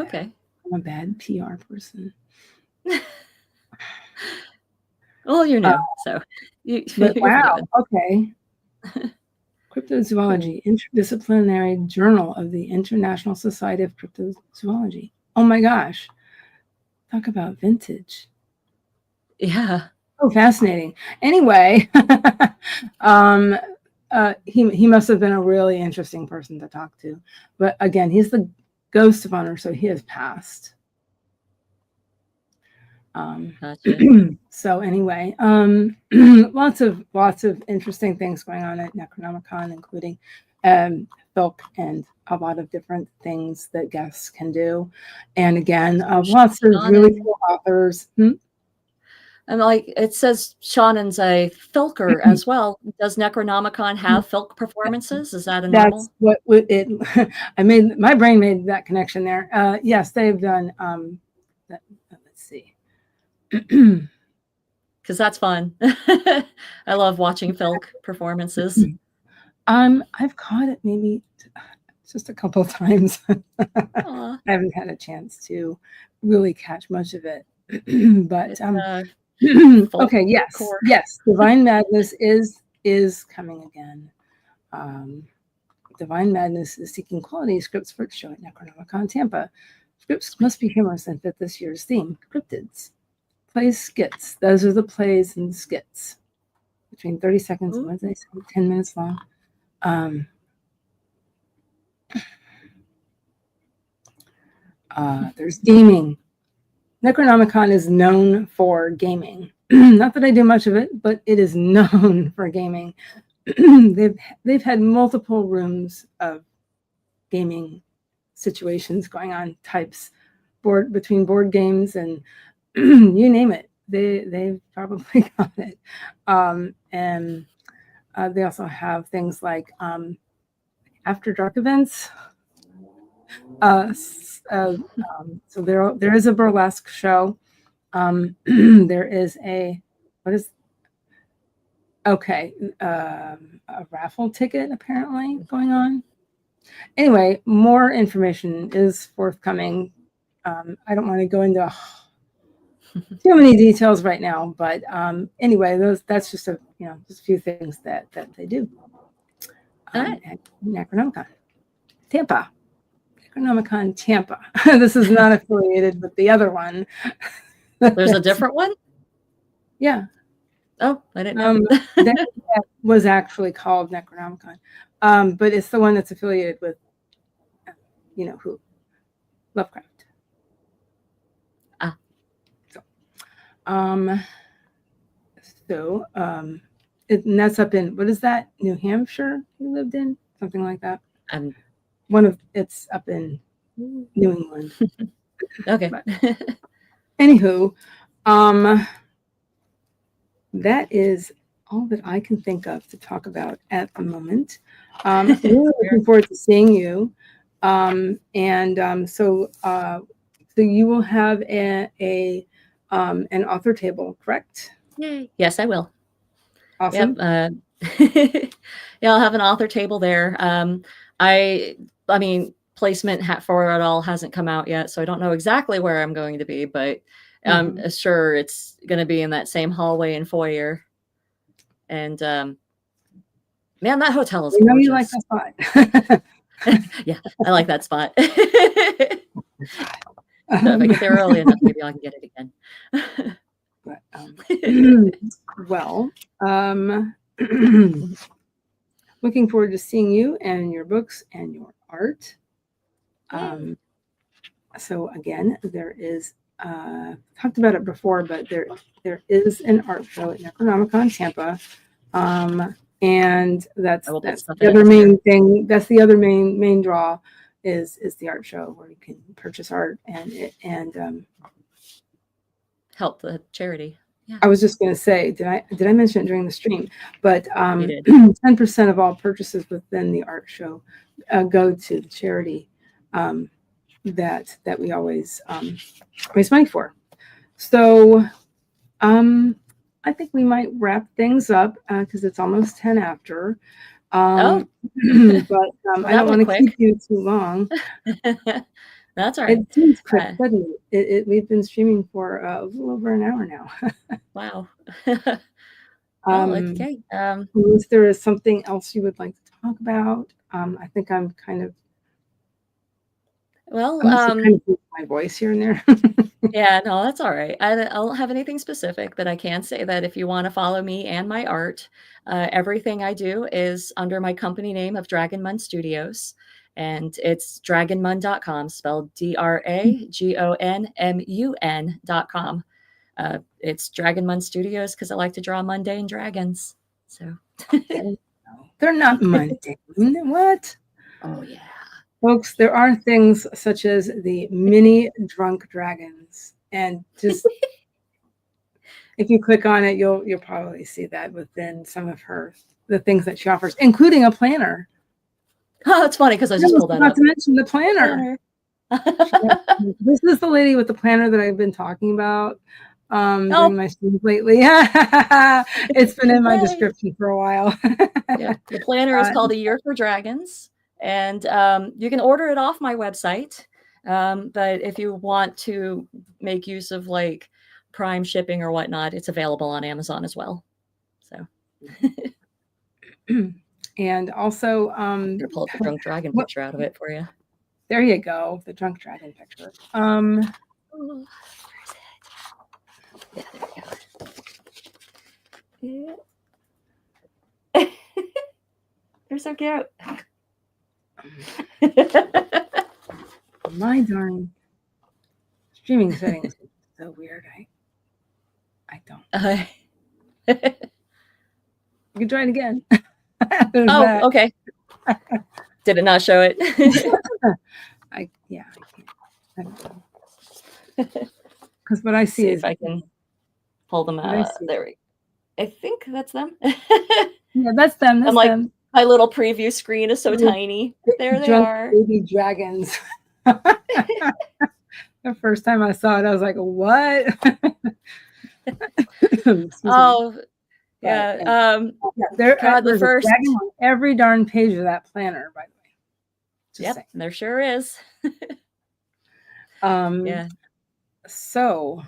Okay. I'm a bad PR person. Well, you know, so. But wow, okay. Cryptozoology, Interdisciplinary Journal of the International Society of Cryptozoology. Oh my gosh. Talk about vintage. Yeah. Oh, fascinating. Anyway, he must have been a really interesting person to talk to. But again, he's the Ghost of Honor, so he has passed. Gotcha. So anyway, lots of interesting things going on at NecronomiCon, including Filk and a lot of different things that guests can do. And again, lots of really cool authors. And like it says, Shannon's a filker as well. Does Necronomicon have filk performances? Is that a normal? That's what it. My brain made that connection there. Yes, they've done. Let's see. Because that's fun. I love watching filk performances. I've caught it maybe just a couple of times. I haven't had a chance to really catch much of it. But okay, yes, Divine Madness is coming again. Divine Madness is seeking quality scripts for its show at NecronomiCon Tampa. Scripts must be humorous and fit this year's theme, cryptids. Plays, skits. Those are the plays and skits. Between 30 seconds and 10 minutes long. There's gaming. Necronomicon is known for gaming. Not that I do much of it, but it is known for gaming. They've had multiple rooms of gaming situations going on, types between board games and you name it. They've probably got it. And they also have things like after dark events. So there is a burlesque show. There is a a raffle ticket apparently going on. Anyway, more information is forthcoming. I don't want to go into too many details right now, but anyway, that's just just a few things that they do at NecronomiCon Tampa. NecronomiCon Tampa. This is not affiliated with the other one. There's a different one? Yeah. Oh, I didn't know. That was actually called NecronomiCon, but it's the one that's affiliated with, who? Lovecraft. And that's up in, what is that? New Hampshire you lived in? Something like that. It's up in New England. Okay. Anywho, that is all that I can think of to talk about at the moment. Really looking forward to seeing you. So you will have an author table, correct? Yay. Yes, I will. Awesome. Yep. Yeah, I'll have an author table there. I mean, placement for it all hasn't come out yet, so I don't know exactly where I'm going to be, but I'm sure it's going to be in that same hallway and foyer. And man, that hotel is gorgeous. You like that spot. Yeah, I like that spot. So if I get there early enough, maybe I can get it again. Looking forward to seeing you and your books and your art. So again, there is talked about it before, but there is an art show at NecronomiCon Tampa, and that's the other main thing. That's the other main draw is the art show where you can purchase art and help the charity. Yeah. I was just going to say, did I mention it during the stream? But 10% of all purchases within the art show go to the charity that we always raise money for. So I think we might wrap things up because it's almost 10 after. But I don't want to keep you too long. That's all right. It seems quick, doesn't it? We've been streaming for a little over an hour now. Wow. Okay. Unless there is something else you would like to talk about, I think I'm kind of. Well, kind of my voice here and there. Yeah, no, that's all right. I don't have anything specific, but I can say that if you want to follow me and my art, everything I do is under my company name of Dragonmun Studios. And it's dragonmun.com, spelled DRAGONMUN.com. It's Dragonmun Studios because I like to draw mundane dragons. So they're not mundane. What? Oh, yeah. Folks, there are things such as the mini drunk dragons. And just if you click on it, you'll probably see that within some of the things that she offers, including a planner. Oh, it's funny because I just pulled that up. Not to mention the planner. This is the lady with the planner that I've been talking about during my streams lately. It's been in my description for a while. Yeah, the planner is called A Year for Dragons, and you can order it off my website. But if you want to make use of like Prime shipping or whatnot, it's available on Amazon as well. So. And also, I'll pull the drunk dragon picture out of it for you. There you go, the drunk dragon picture. Where is it? Yeah, there we go. Yeah. They're so cute. My darn streaming settings so weird. I don't. You can try it again. Oh, okay. Did it not show it? I can't. Because what I see is, if I can pull them out. There we go. I think that's them. Yeah, that's them. That's them. My little preview screen is so tiny. There they are. Baby dragons. The first time I saw it, I was like, what? Oh, yeah. There's a dragon on every darn page of that planner, by the way. Yep, there sure is. Yeah. So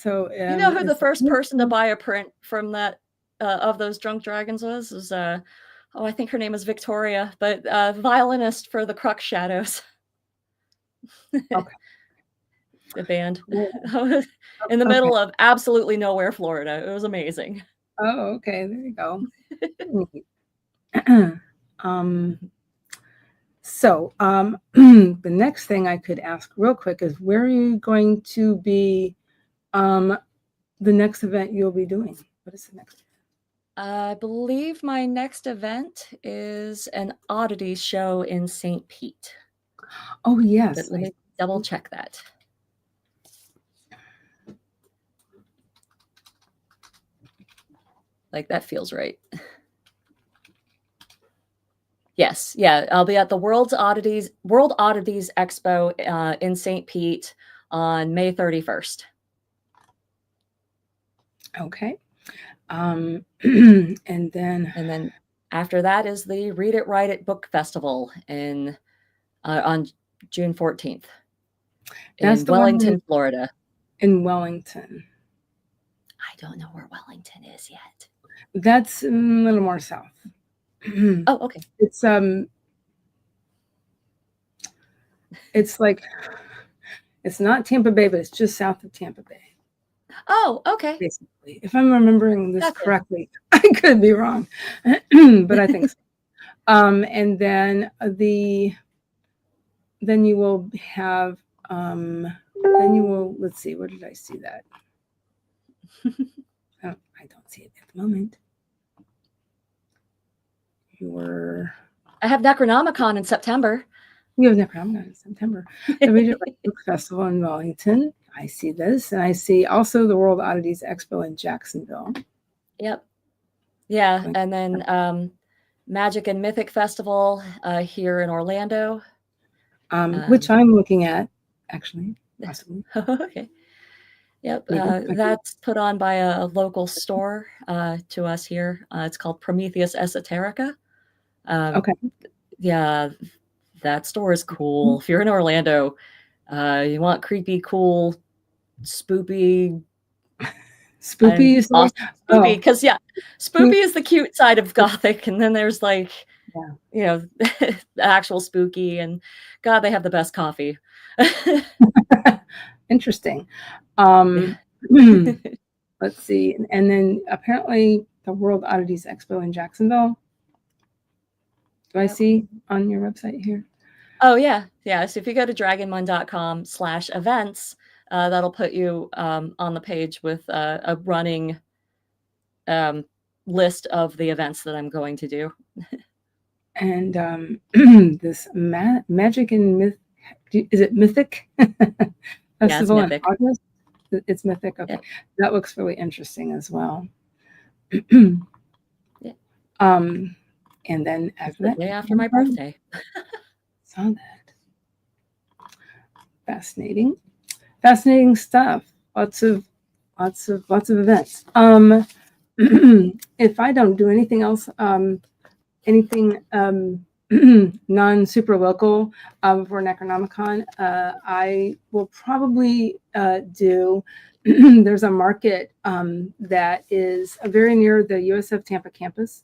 you know who the first person to buy a print from that of those drunk dragons was I think her name is Victoria, but violinist for the Crux Shadows. Okay. The band. In the middle of absolutely nowhere, Florida. It was amazing. Oh, okay. There you go. The next thing I could ask real quick is, where are you going to be, the next event you'll be doing? What is the next? I believe my next event is an oddities show in St. Pete. Oh, yes. But let me double check that. Like, that feels right. Yes, yeah, I'll be at the World Oddities Expo in St. Pete on May 31st. Okay. And then after that is the Read It, Write It Book Festival in on June 14th in Wellington, Florida. In Wellington. I don't know where Wellington is yet. That's a little more south. Oh, okay. It's like, it's not Tampa Bay, but it's just south of Tampa Bay. Oh, okay. Basically, if I'm remembering this correctly, I could be wrong, but I think so. And then you will have, let's see, where did I see that? I don't see it at the moment. I have NecronomiCon in September. You have NecronomiCon in September. The Read It Write It Book Festival in Wellington. I see this, and I see also the World Oddities Expo in Jacksonville. Yep. Yeah, and then Magic and Mythic Festival here in Orlando, which I'm looking at, actually, possibly. Okay. Yep, that's put on by a local store to us here. It's called Prometheus Esoterica. Okay. Yeah, that store is cool. If you're in Orlando, you want creepy, cool, spoopy. Spoopy, awesome. Spoopy, because spoopy is the cute side of Gothic, and then there's like, the actual spooky, and God, they have the best coffee. Interesting. Let's see, and then apparently the World Oddities Expo in Jacksonville. Do I see on your website here? Oh, yeah. Yeah. So if you go to dragonmon.com/events, that'll put you on the page with a running list of the events that I'm going to do. And this Magic and Myth, is it Mythic? Festival in August? It's Mythic. Okay. Yeah. That looks really interesting as well. Yeah. And then after that, the day after my birthday. Saw that. Fascinating stuff. Lots of events. If I don't do anything else, anything non-super local for NecronomiCon, I will probably do. There's a market that is very near the USF Tampa campus.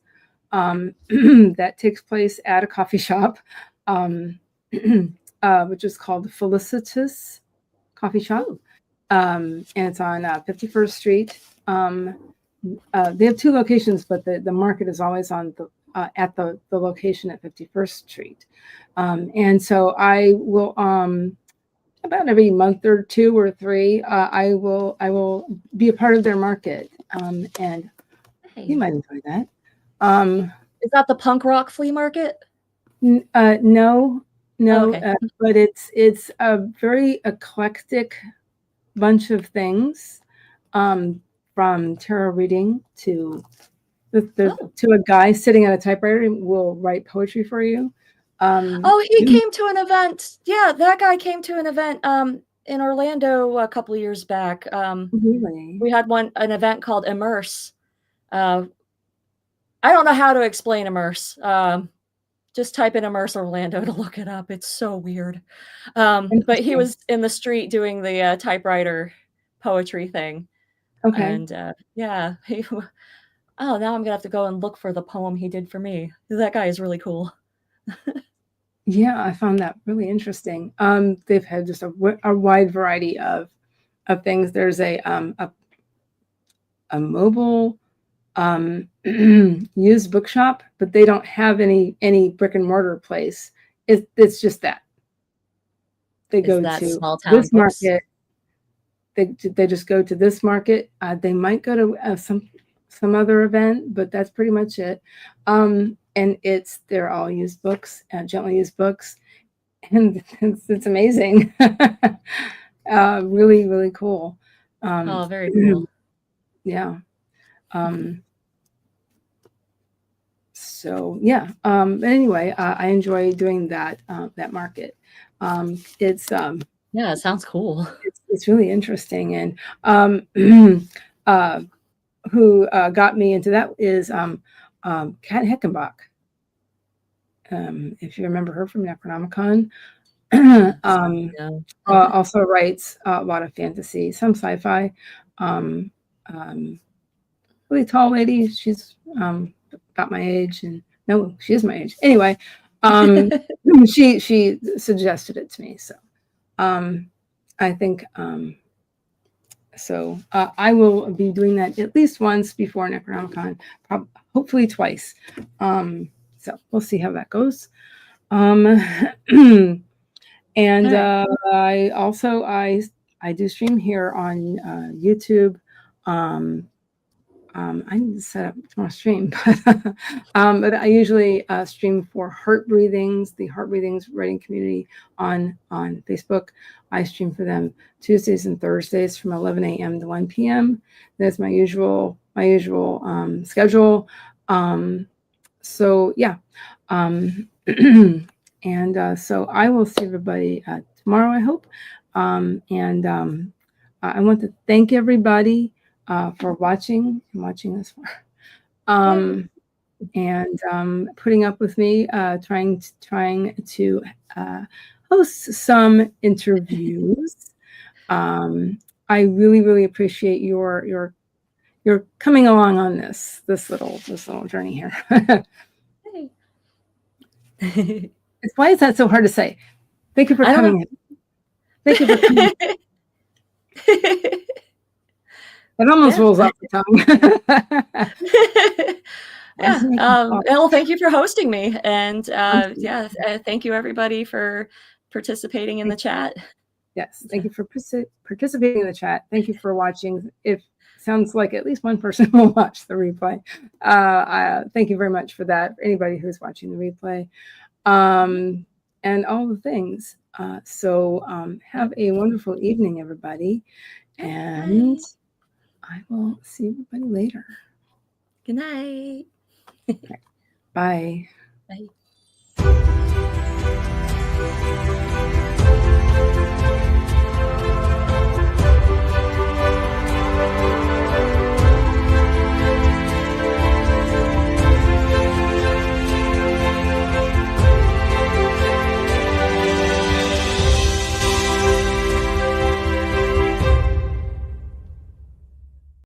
That takes place at a coffee shop, which is called Felicitous Coffee Shop, and it's on 51st Street. They have two locations, but the market is always on at the location at 51st Street, and so I will about every month or 2 or 3, I will be a part of their market, and you might enjoy that. Is that the punk rock flea market? No, Oh, okay. but it's a very eclectic bunch of things, from tarot reading to to a guy sitting at a typewriter and will write poetry for you. Oh, he came to an event. Yeah, that guy came to an event in Orlando a couple of years back. Really? We had an event called Immerse. I don't know how to explain Immerse. Just type in Immerse Orlando to look it up. It's so weird. But he was in the street doing the typewriter poetry thing. Okay. And yeah, oh, now I'm gonna have to go and look for the poem he did for me. That guy is really cool. Yeah, I found that really interesting. They've had just a wide variety of things. There's a mobile used bookshop, but they don't have any brick and mortar place. It's just that they go to this market. They just go to this market. They might go to some other event, but that's pretty much it. And they're all used books, gently used books, and it's amazing. Really, really cool. Oh, very cool. Yeah. So yeah. Anyway, I enjoy doing that market. It's yeah, it sounds cool. It's really interesting, and who got me into that is Kat Heckenbach. If you remember her from NecronomiCon, also writes a lot of fantasy, some sci-fi. Really tall lady. She's about my age, and no, she is my age. Anyway, she suggested it to me, so I think so. I will be doing that at least once before NecronomiCon, hopefully twice. So we'll see how that goes. And I also I do stream here on YouTube. I need to set up tomorrow's stream, but I usually stream for Heart Breathings, the Heart Breathings writing community on Facebook. I stream for them Tuesdays and Thursdays from 11 a.m. to 1 p.m. That's my usual schedule. So yeah, and so I will see everybody tomorrow, I hope. And I want to thank everybody for watching this far, and putting up with me, trying to host some interviews. I really appreciate your coming along on this little journey here. It's why is that so hard to say? Thank you for coming in. Thank you for coming in. It almost rolls off the tongue. Well, thank you for hosting me, and thank you everybody for participating in the chat. Yes, thank you for participating in the chat. Thank you for watching. It sounds like at least one person will watch the replay. Thank you very much for that. For anybody who's watching the replay, and all the things. So have a wonderful evening, everybody, and I will see everybody later. Good night. Bye. Bye.